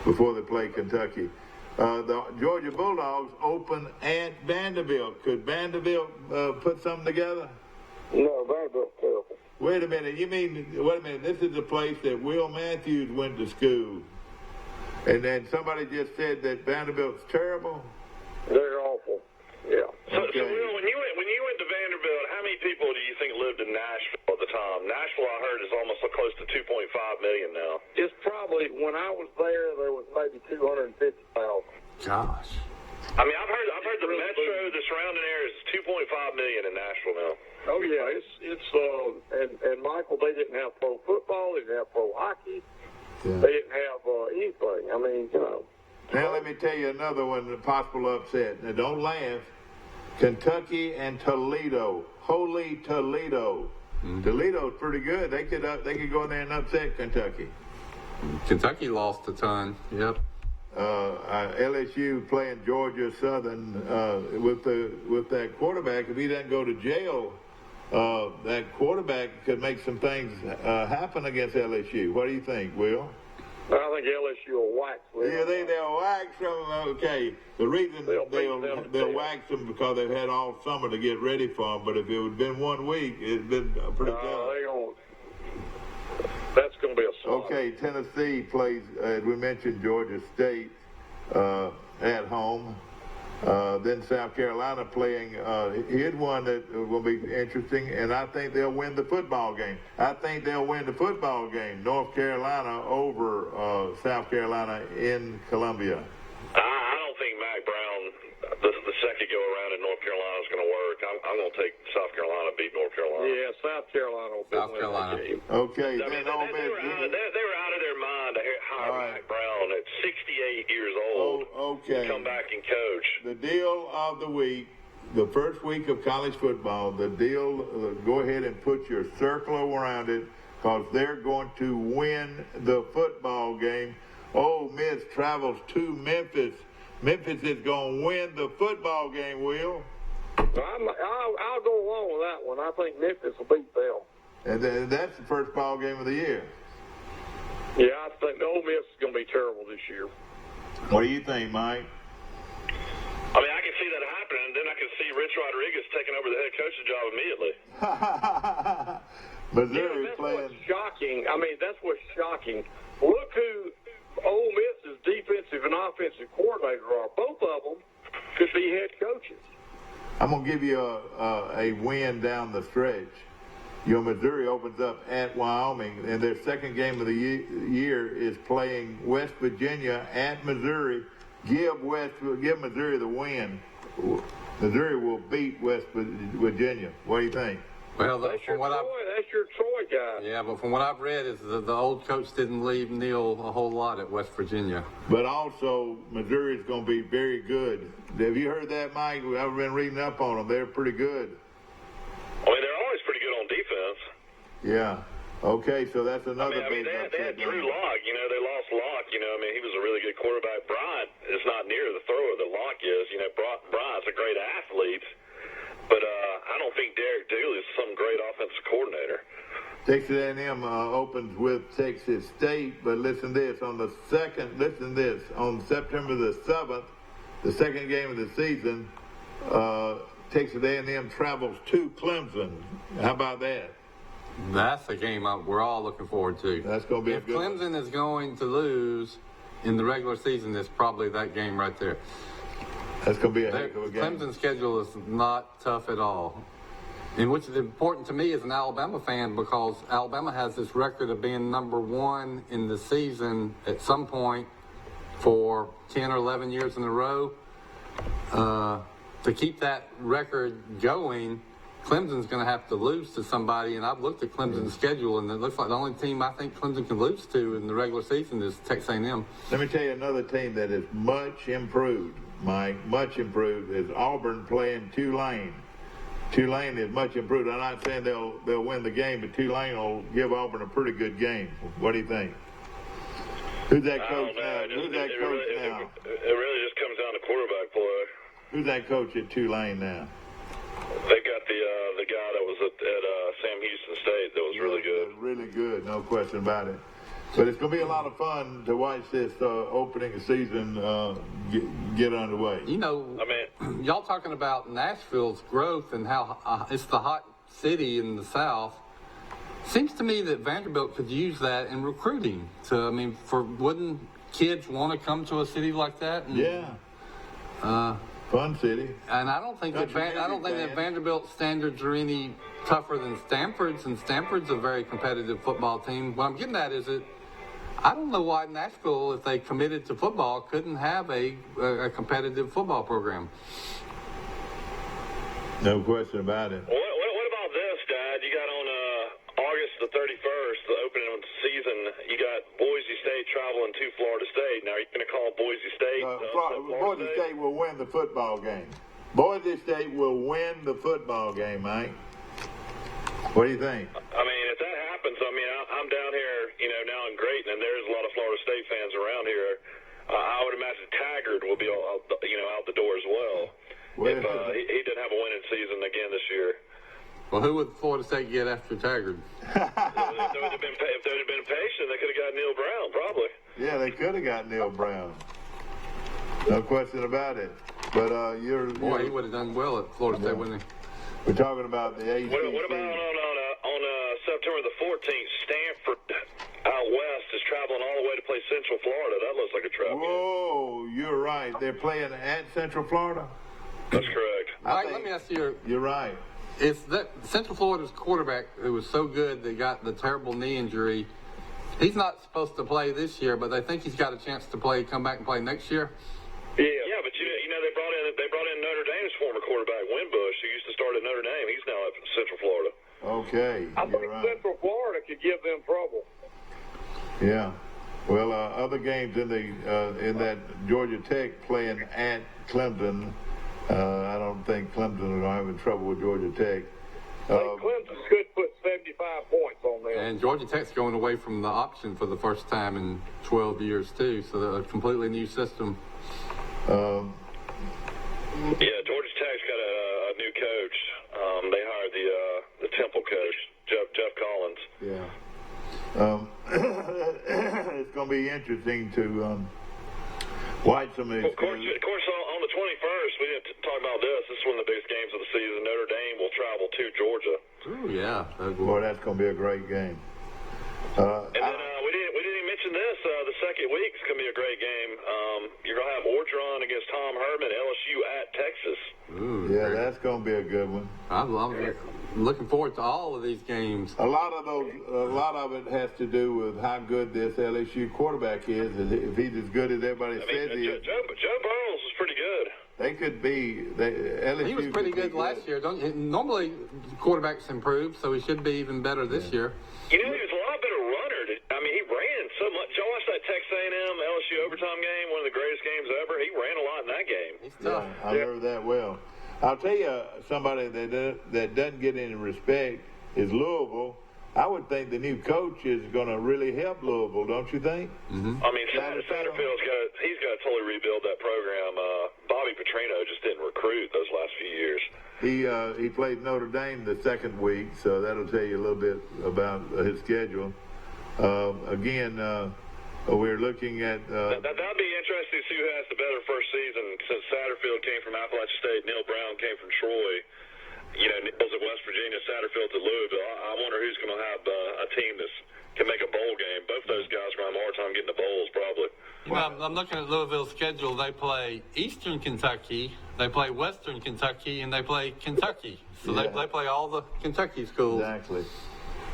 before they play Kentucky. The Georgia Bulldogs open at Vanderbilt. Could Vanderbilt put something together? No, Vanderbilt's terrible. Wait a minute. This is a place that Will Matthews went to school. And then somebody just said that Vanderbilt's terrible? They're awful. Yeah. So Will, when you went to Vanderbilt, how many people do you think lived in Nashville at the time? Nashville, I heard, is almost close to 2.5 million now. It's probably, when I was there was maybe 250,000. Gosh. I mean, I've heard the metro, the surrounding area is 2.5 million in Nashville now. Oh yeah, and Michael, they didn't have pro football, they didn't have pro hockey, they didn't have anything. I mean, Now let me tell you another one, a possible upset. Now don't laugh. Kentucky and Toledo, Holy Toledo. Mm-hmm. Toledo's pretty good. They could go in there and upset Kentucky. Kentucky lost a ton. Yep. LSU playing Georgia Southern with that quarterback. If he doesn't go to jail, that quarterback could make some things happen against LSU. What do you think, Will? I think LSU will wax them. Yeah, they'll wax them. Okay, the reason they'll wax them because they've had all summer to get ready for them. But if it would have been 1 week, it'd been pretty good. That's going to be a slog. Okay, Tennessee plays, as we mentioned, Georgia State at home. Then South Carolina playing. Here's one that will be interesting, and I think they'll win the football game. North Carolina over South Carolina in Columbia. I don't think Mac Brown, the second go around in North Carolina is going to work. I'm going to take South Carolina beat North Carolina. Yeah, South Carolina will beat that game. Okay, I mean, they were out of their mind to hire Mac Brown at 68 years old. Okay. To come back and coach. The deal of the week, the first week of college football, go ahead and put your circle around it because they're going to win the football game. Ole Miss travels to Memphis. Memphis is going to win the football game, Will. I'll go along with that one. I think Memphis will beat them. And that's the first ball game of the year. Yeah, I think Ole Miss is going to be terrible this year. What do you think, Mike? I mean, I can see that happening, and then I can see Rich Rodriguez taking over the head coach's job immediately. Missouri that's playing. What's shocking. I mean, that's what's shocking. Look who Ole Miss's defensive and offensive coordinators are. Both of them could be head coaches. I'm going to give you a win down the stretch. Missouri opens up at Wyoming, and their second game of the year is playing West Virginia at Missouri. Give Missouri the win. Missouri will beat West Virginia. What do you think? Well, They unless you're a Troy guy. Yeah, but from what I've read, is the old coach didn't leave Neil a whole lot at West Virginia. But also, Missouri is going to be very good. Have you heard that, Mike? I've been reading up on them. They're pretty good. I mean, they're always pretty good on defense. Yeah. Okay, so that's another big they had Drew Lock. You know, they lost Lock. You know, I mean, he was a really good quarterback. Bryant is not near the thrower that Lock is. You know, Bryant's a great athlete, but I don't think Derek Dooley is some great offensive coordinator. Texas A&M opens with Texas State, but listen to this. On September the 7th, the second game of the season, Texas A&M travels to Clemson. How about that? That's a game we're all looking forward to. That's going to be if a good Clemson one. is going to lose in the regular season, it's probably that game right there. That's going to be a heck of a game. Clemson's schedule is not tough at all. And which is important to me as an Alabama fan, because Alabama has this record of being number one in the season at some point for 10 or 11 years in a row. To keep that record going, Clemson's going to have to lose to somebody, and I've looked at Clemson's schedule, and it looks like the only team I think Clemson can lose to in the regular season is Texas A&M. Let me tell you another team that is much improved, Mike, much improved, is Auburn playing Tulane. Tulane is much improved. I'm not saying they'll win the game, but Tulane will give Auburn a pretty good game. What do you think? Who's that coach now? It really just comes down to quarterback play. Who's that coach at Tulane now? They got the guy that was at Sam Houston State that was really good. Really good, no question about it. But it's going to be a lot of fun to watch this opening season get underway. You know, y'all talking about Nashville's growth and how it's the hot city in the South. Seems to me that Vanderbilt could use that in recruiting. So, wouldn't kids want to come to a city like that? And, yeah. Fun city. And I don't think that Vanderbilt's standards are any tougher than Stanford's, and Stanford's a very competitive football team. What I'm getting at is I don't know why Nashville, if they committed to football, couldn't have a competitive football program. No question about it. What about this, Dad? You got on August the 31st, the opening of the season, you got Boise State traveling to Florida State. Now, are you going to call Boise State? Boise State will win the football game. Boise State will win the football game, Mike. What do you think? I mean, if that happens, I'm down here, now in Grayton, and there's a lot of Florida State fans around here. I would imagine Taggart will be, out the door as well. If he didn't have a winning season again this year. Well, who would Florida State get after Taggart? If they would have been patient, they could have got Neil Brown, probably. Yeah, they could have got Neil Brown. No question about it. But he would have done well at Florida State, wouldn't he? We're talking about the ACC. What about on September the 14th, Stanford out west is traveling all the way to play Central Florida. That looks like a trap. Whoa, you're right. They're playing at Central Florida? That's correct. Mike, let me ask you. You're right. It's that Central Florida's quarterback who was so good they got the terrible knee injury. He's not supposed to play this year, but they think he's got a chance to come back and play next year. Yeah, but they brought in Notre Dame's former quarterback Winbush, who used to start at Notre Dame. He's now at Central Florida. Okay, I think Central Florida could give them trouble. Yeah. Well, other games in that Georgia Tech playing at Clemson. I don't think Clemson are having trouble with Georgia Tech. Clemson could put 75 points on them. And Georgia Tech's going away from the option for the first time in 12 years, too. So they're a completely new system. Yeah, Georgia Tech's got a new coach. They hired the Temple coach, Jeff Collins. Yeah. It's going to be interesting to watch some of these. Of course, on the 21st, we didn't talk about this. This is one of the biggest games of the season. Notre Dame will travel to Georgia. Ooh, yeah. Boy, that's going to be a great game. And then we didn't even mention this. The second week's going to be a great game. You're going to have Orgeron against Tom Herman, LSU at Texas. Ooh, yeah, that's going to be a good one. I'm looking forward to all of these games. A lot of it has to do with how good this LSU quarterback is. If he's as good as everybody says he is. Joe Burrows was pretty good. They could be. LSU he was pretty good last year. Normally, quarterbacks improve, so he should be even better this year. You know, he was a lot better runner. I mean, he ran so much. Did y'all watch that Texas A&M LSU overtime game? One of the greatest games ever. He ran a lot in that game. He's tough. Yeah, I remember that well. I'll tell you, somebody that doesn't get any respect is Louisville. I would think the new coach is going to really help Louisville, don't you think? Mm-hmm. I mean, Satterfield's he's got to totally rebuild that program. Bobby Petrino just didn't recruit those last few years. He played Notre Dame the second week, so that'll tell you a little bit about his schedule. Again, we're looking at... That'd be interesting to see who has the better first season, since Satterfield came from Appalachian State, Neil Brown came from Troy. You know, Nichols at West Virginia, Satterfield at Louisville. I wonder who's going to have a team that can make a bowl game. Both those guys are going to have a hard time getting the bowls, probably. Well, I'm looking at Louisville's schedule. They play Eastern Kentucky, they play Western Kentucky, and they play Kentucky. So they play all the Kentucky schools. Exactly.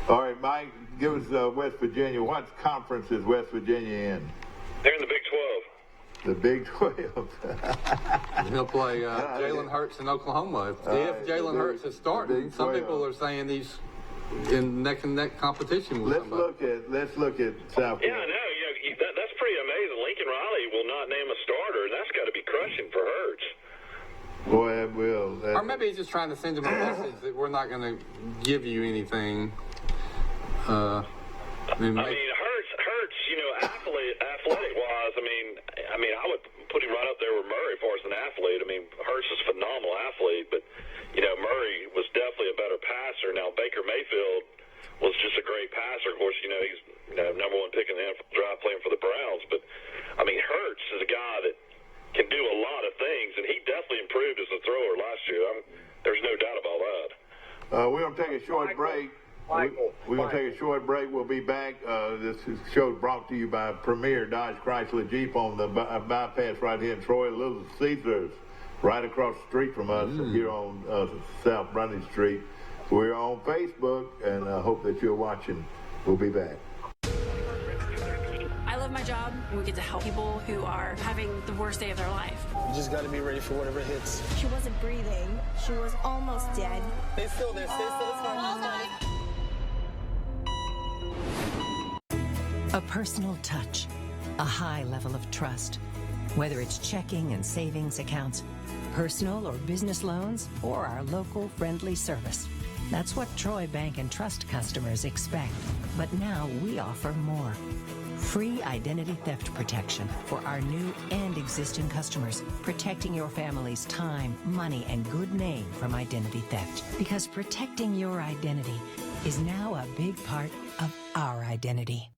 All right, Mike, give us West Virginia. What conference is West Virginia in? They're in the Big 12. The Big 12. He'll play Jalen Hurts in Oklahoma. If Jalen Hurts is starting, some people are saying he's in neck and neck competition with somebody. Let's look at South Carolina. Yeah, I know. That's pretty amazing. Lincoln Riley will not name a starter, and that's got to be crushing for Hurts. Boy, it will. Or maybe he's just trying to send him a message that we're not going to give you anything. I mean, Hurts, you know, athletic-wise, I mean, I would put him right up there with Murray as far as an athlete. I mean, Hurts is a phenomenal athlete, but, you know, Murray was definitely a better passer. Now, Baker Mayfield was just a great passer. Of course, you know, he's number one pick in the NFL draft playing for the Browns. But, I mean, Hurts is a guy that can do a lot of things, and he definitely improved as a thrower last year. There's no doubt about that. We're going to take a short break. We're going to take a short break. We'll be back. This show is brought to you by Premier Dodge Chrysler Jeep on the bypass right here in Troy. Little Caesars right across the street from us here on South Grundy Street. We're on Facebook, and I hope that you're watching. We'll be back. I love my job. We get to help people who are having the worst day of their life. You just got to be ready for whatever hits. She wasn't breathing. She was almost dead. Stay still there. Stay still. It's fine. A personal touch, a high level of trust. Whether it's checking and savings accounts, personal or business loans, or our local friendly service. That's what Troy Bank and Trust customers expect. But now we offer more. Free identity theft protection for our new and existing customers, protecting your family's time, money, and good name from identity theft. Because protecting your identity is now a big part of our identity.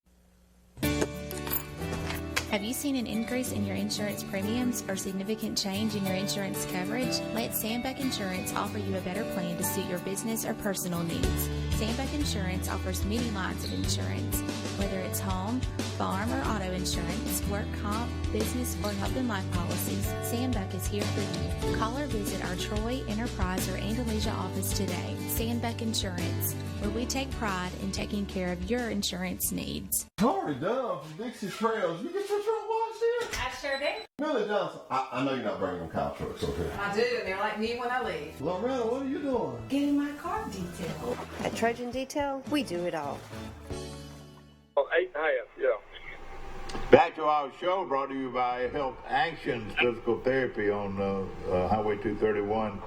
Have you seen an increase in your insurance premiums or significant change in your insurance coverage? Let Sandbeck Insurance offer you a better plan to suit your business or personal needs. Sandbeck Insurance offers many lines of insurance, whether it's home, farm, or auto insurance, work comp, business, or health and life policies. Sandbeck is here for you. Call or visit our Troy, Enterprise, or Andalusia office today. Sandbeck Insurance, where we take pride in taking care of your insurance needs. Tori Dunn from Dixie Trails. You get your truck washed here? I sure did. Billy Johnson. I know you're not bringing them cow trucks over here. I do. They're like me when I leave. Loretta, what are you doing? Getting my car detailed. At Trojan Detail, we do it all. 8.5, yeah. Back to our show, brought to you by Health Actions Physical Therapy on Highway 231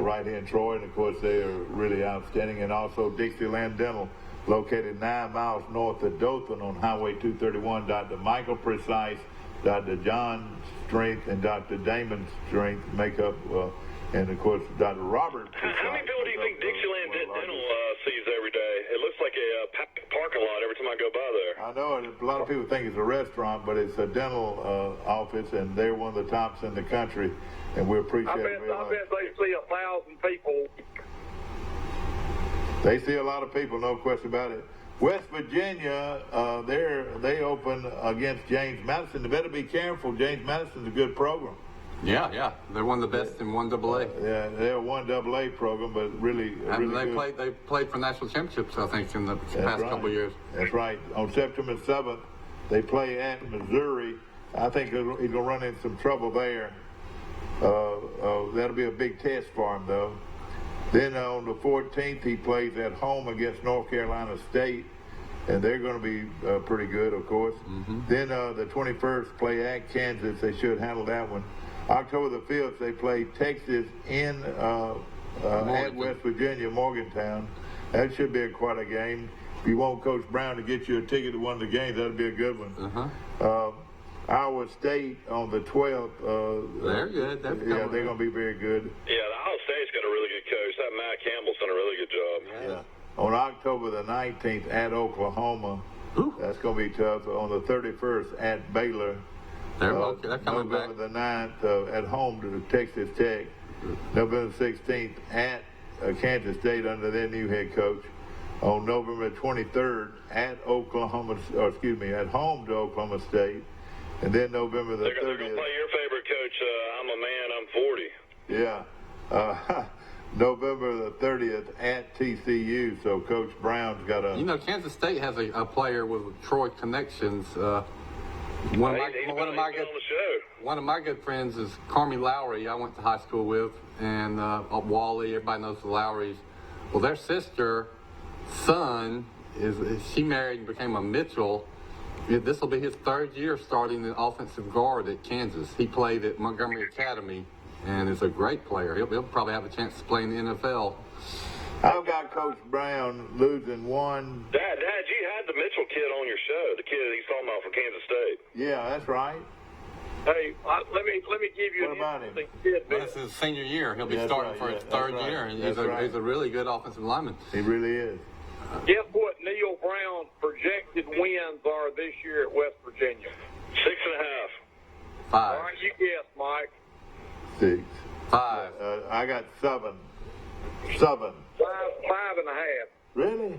right here in Troy. And, of course, they are really outstanding. And also Dixieland Dental, located 9 miles north of Dothan on Highway 231. Dr. Michael Precise, Dr. John Strength, and Dr. Damon Strength make up, and, of course, Dr. Robert Precise. How many people do you think Dixieland Dental sees every day? It looks like a packed parking lot every time I go by there. I know, and a lot of people think it's a restaurant, but it's a dental office, and they're one of the tops in the country, and we appreciate it very much. I bet they see 1,000 people. They see a lot of people, no question about it. West Virginia, they open against James Madison. They better be careful. James Madison's a good program. Yeah. They're one of the best in 1AA. Yeah, they're a 1AA program, but really good. They played for national championships, I think, in the past couple of years. That's right. On September 7th, they play at Missouri. I think he's going to run into some trouble there. That'll be a big test for him, though. Then on the 14th, he plays at home against North Carolina State, and they're going to be pretty good, of course. Then the 21st, play at Kansas. They should handle that one. October the 5th, they play Texas in at West Virginia, Morgantown. That should be quite a game. If you want Coach Brown to get you a ticket to one of the games, that'll be a good one. Iowa State on the 12th. They're good. They're going to be very good. Yeah, the Iowa State's got a really good coach. That Matt Campbell's done a really good job. Yeah. On October the 19th at Oklahoma. That's going to be tough. On the 31st at Baylor. They're coming back. November the 9th at home to Texas Tech. November 16th at Kansas State under their new head coach. On November 23rd at home to Oklahoma State. And then November the 30th. They're going to play your favorite coach, I'm a man, I'm 40. Yeah. November the 30th at TCU. So Coach Brown's got a... You know, Kansas State has a player with Troy connections. One of my good friends is Carmi Lowry. I went to high school with, and Wally. Everybody knows the Lowrys. Well, their sister, son, she married and became a Mitchell. This will be his third year starting the offensive guard at Kansas. He played at Montgomery Academy and is a great player. He'll probably have a chance to play in the NFL. I've got Coach Brown losing one. Dad, you had the Mitchell kid on your show, the kid he's talking about from Kansas State. Yeah, that's right. Hey, let me give you what about him? Well, this is his senior year. He'll be starting for his third year, and he's a really good offensive lineman. He really is. Guess what Neil Brown's projected wins are this year at West Virginia? 6.5. 5. All right, you guess, Mike. 6. 5. I got 7. 5.5. Really?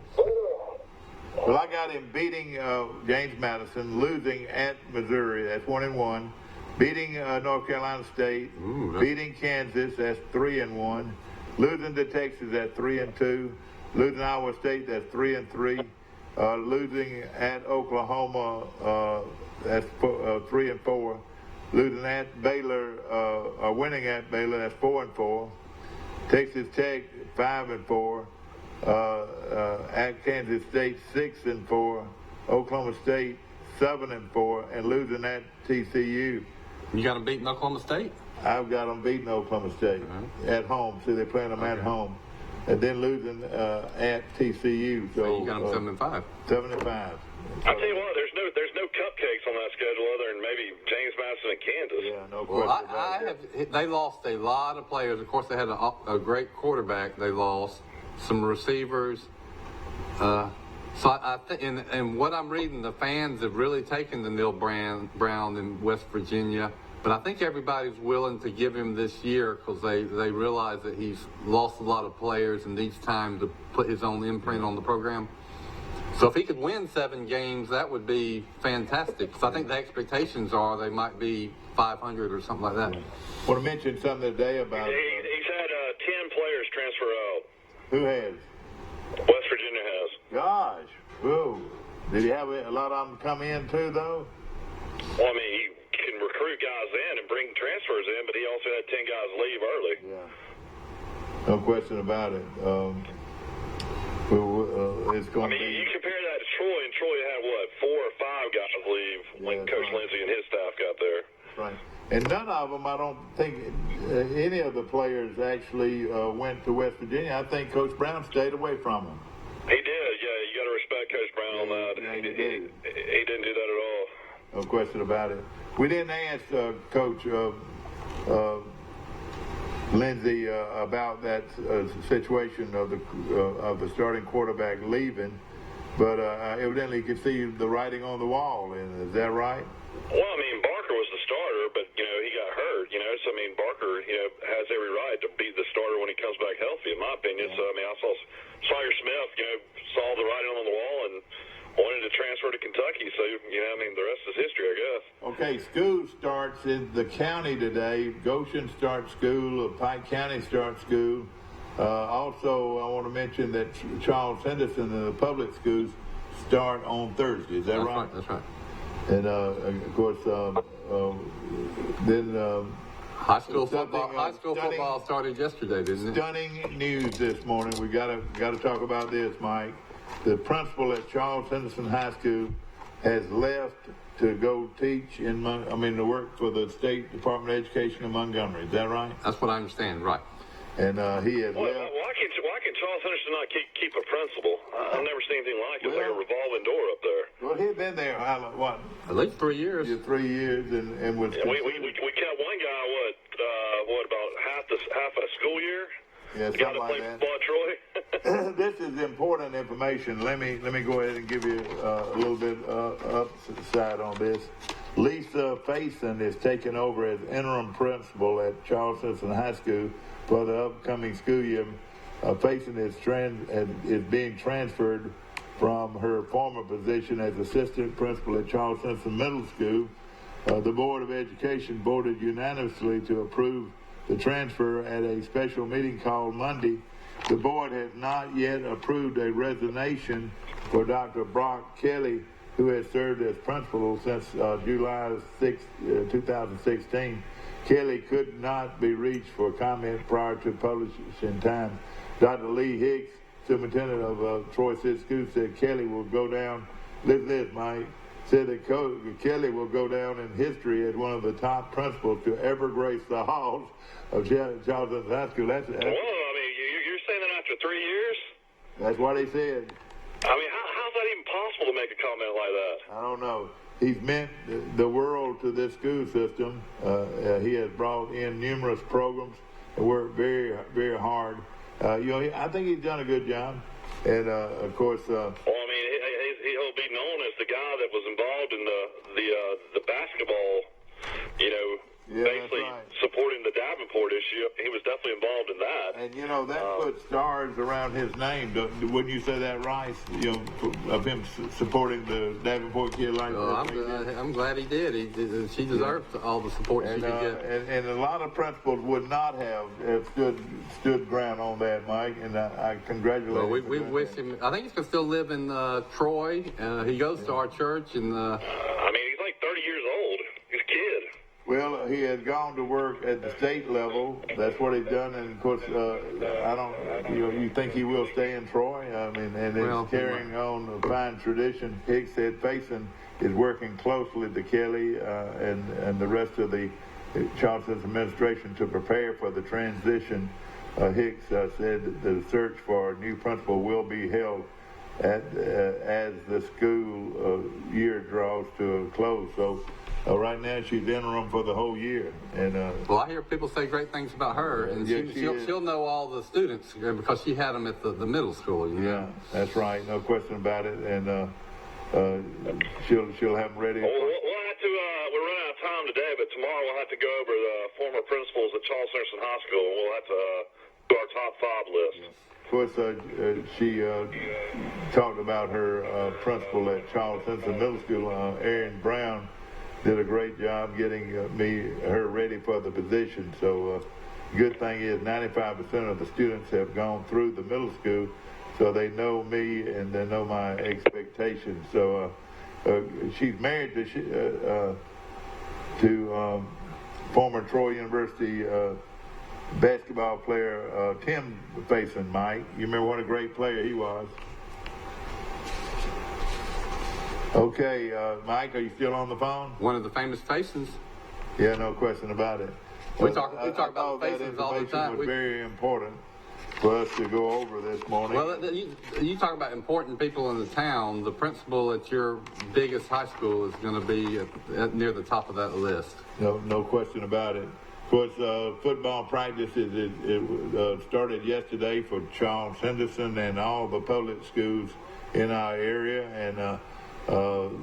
Well, I got him beating James Madison, losing at Missouri. That's 1-1. Beating North Carolina State. Beating Kansas. That's 3-1. Losing to Texas. That's 3-2. Losing Iowa State, that's 3-3. Losing at Oklahoma, that's 3-4. Losing at Baylor, winning at Baylor, that's 4-4. Texas Tech, 5-4. At Kansas State, 6-4. Oklahoma State, 7-4, and losing at TCU. You got them beating Oklahoma State? I've got them beating Oklahoma State at home. See, they're playing them at home. And then losing at TCU. So you got them 7-5. 7-5. I'll tell you what, there's no cupcakes on that schedule other than maybe James Madison and Kansas. Yeah, no question about that. They lost a lot of players. Of course, they had a great quarterback. They lost some receivers. So I think, and what I'm reading, the fans have really taken to Neil Brown in West Virginia. But I think everybody's willing to give him this year because they realize that he's lost a lot of players and needs time to put his own imprint on the program. So if he could win 7 games, that would be fantastic. Because I think the expectations are they might be 500 or something like that. I want to mention something today about... He's had 10 players transfer out. Who has? West Virginia has. Gosh. Whoa. Did he have a lot of them come in too, though? Well, I mean, he can recruit guys in and bring transfers in, but he also had 10 guys leave early. Yeah. No question about it. It's going to be... you compare that to Troy, and Troy had, 4 or 5 guys leave when Coach Lindsey and his staff got there. Right. And none of them, I don't think any of the players actually went to West Virginia. I think Coach Brown stayed away from them. He did, yeah. You got to respect Coach Brown on that. He didn't do that at all. No question about it. We didn't ask Coach Lindsey about that situation of the starting quarterback leaving, but evidently you could see the writing on the wall. Is that right? Well, I mean, Barker was the starter, but he got hurt. So I mean, Barker has every right to be the starter when he comes back healthy, in my opinion. So I mean, I saw Sawyer Smith, saw the writing on the wall and wanted to transfer to Kentucky. So I mean, the rest is history, I guess. Okay, school starts in the county today. Goshen starts school. Pike County starts school. Also, I want to mention that Charles Henderson and the public schools start on Thursday. Is that right? That's right. And of course, then High school football started yesterday, didn't it? Stunning news this morning. We got to talk about this, Mike. The principal at Charles Henderson High School has left to go teach to work for the State Department of Education in Montgomery. Is that right? That's what I understand, right. And he has left. Why can Charles Henderson not keep a principal? I've never seen anything like it. It's like a revolving door up there. Well, he'd been there, what? At least 3 years. Yeah, 3 years, and was. Yeah, we kept one guy, about half a school year? Yeah, something like that. Troy. This is important information. Let me go ahead and give you a little bit upside on this. Lisa Faison is taking over as interim principal at Charles Henderson High School for the upcoming school year. Faison is being transferred from her former position as assistant principal at Charles Henderson Middle School. The Board of Education voted unanimously to approve the transfer at a special meeting called Monday. The board has not yet approved a resignation for Dr. Brock Kelly, who has served as principal since July 6, 2016. Kelly could not be reached for comment prior to publishing time. Dr. Lee Hicks, superintendent of Troy City School, said Kelly will go down. Listen to this, Mike. Said that Kelly will go down in history as one of the top principals to ever grace the halls of Charles Henderson High School. That's you're saying that after 3 years? That's what he said. How's that even possible to make a comment like that? I don't know. He's meant the world to this school system. He has brought in numerous programs and worked very, very hard. I think he's done a good job. And, of course... he'll be known as the guy that was involved in the basketball, basically supporting the Davenport issue. He was definitely involved in that. And, that puts stars around his name. Wouldn't you say that, Rice? Of him supporting the Davenport kid like that? I'm glad he did. She deserved all the support she could get. And a lot of principals would not have stood ground on that, Mike, and I congratulate him. Well, we wish him. I think he's going to still live in Troy. He goes to our church. And he's like 30 years old. He's a kid. Well, he has gone to work at the state level. That's what he's done. And, of course, you think he will stay in Troy? He's carrying on a fine tradition. Hicks said Faison is working closely with Kelly and the rest of the Charles Henderson administration to prepare for the transition. Hicks said the search for a new principal will be held as the school year draws to a close. So right now she's interim for the whole year. And I hear people say great things about her, and she'll know all the students because she had them at the middle school. Yeah, that's right, no question about it. And she'll have them ready. We'll have to. We're running out of time today, but tomorrow we'll have to go over the former principals at Charles Henderson High School, and we'll have to do our top 5 list. Yes. Of course, she talked about her principal at Charles Henderson Middle School, Aaron Brown, did a great job getting her ready for the position. So good thing is 95% of the students have gone through the middle school, so they know me and they know my expectations. So she's married to former Troy University basketball player Tim Faison, Mike. You remember what a great player he was. Okay, Mike, are you still on the phone? One of the famous Faisons. Yeah, no question about it. We talk about Faisons all the time. It was very important for us to go over this morning. Well, you talk about important people in the town. The principal at your biggest high school is going to be near the top of that list. No question about it. Of course, football practices it started yesterday for Charles Henderson and all the public schools in our area, and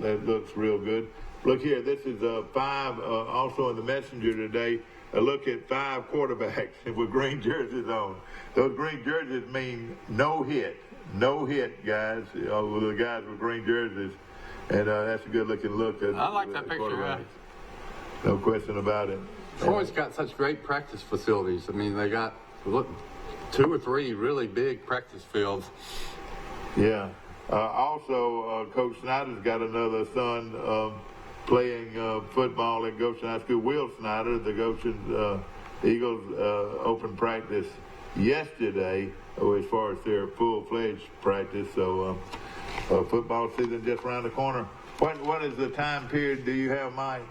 that looks real good. Look here, this is 5, also in the Messenger today, a look at 5 quarterbacks with green jerseys on. Those green jerseys mean no hit, guys, the guys with green jerseys, and that's a good-looking look. I like that picture. No question about it. Troy's got such great practice facilities. They got 2 or 3 really big practice fields. Yeah. Also, Coach Snyder's got another son playing football at Goshen High School. Will Snyder, the Goshen Eagles, open practice yesterday as far as their full-fledged practice. So football season just around the corner. What is the time period do you have, Mike?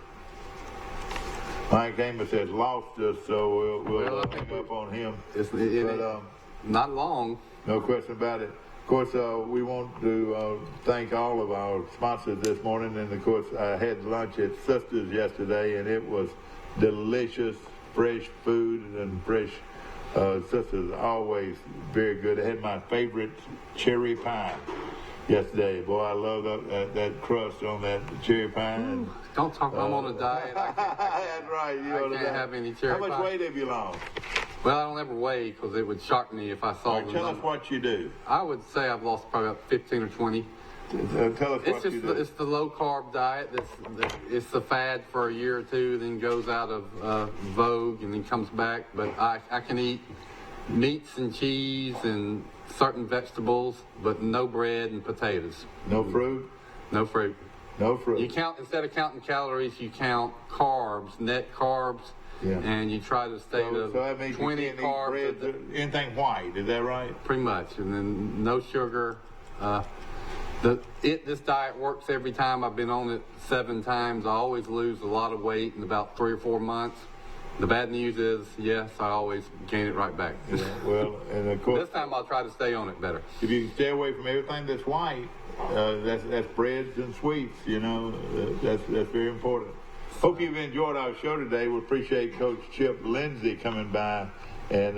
Mike Amos has lost us, so we'll hang up on him. But not long. No question about it. Of course, we want to thank all of our sponsors this morning. And, of course, I had lunch at Sister's yesterday, and it was delicious, fresh food and fresh. Sister's always very good. I had my favorite cherry pie yesterday. Boy, I love that crust on that cherry pie. Don't talk. I'm on a diet. That's right. I can't have any cherry pie. How much weight have you lost? Well, I don't ever weigh because it would shock me if I saw the tell us what you do. I would say I've lost probably about 15 or 20. Tell us what you do. It's the low-carb diet. It's the fad for a year or two, then goes out of vogue and then comes back. But I can eat meats and cheese and certain vegetables, but no bread and potatoes. No fruit? No fruit. No fruit. You count, instead of counting calories, you count carbs, net carbs. Yeah. And you try to stay to so that means 20 you can't carbs. Eat bread, anything white, is that right? Pretty much. And then no sugar. This diet works every time. I've been on it 7 times. I always lose a lot of weight in about 3 or 4 months. The bad news is, yes, I always gain it right back. Yeah, well, and of course, this time I'll try to stay on it better. If you can stay away from everything that's white, that's breads and sweets, you know, that's very important. Hope you've enjoyed our show today. We appreciate Coach Chip Lindsey coming by and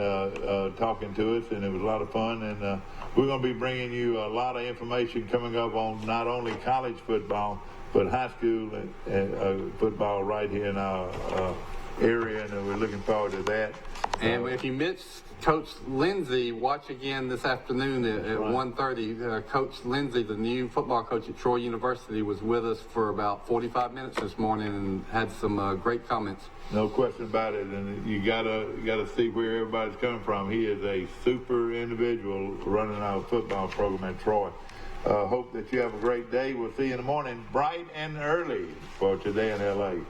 talking to us, and it was a lot of fun. And we're going to be bringing you a lot of information coming up on not only college football, but high school and football right here in our area, and we're looking forward to that. And if you missed Coach Lindsey, watch again this afternoon at 1:30. Coach Lindsey, the new football coach at Troy University, was with us for about 45 minutes this morning and had some great comments. No question about it, and you gotta see where everybody's coming from. He is a super individual running our football program at Troy. Hope that you have a great day. We'll see you in the morning, bright and early, for Today in LA.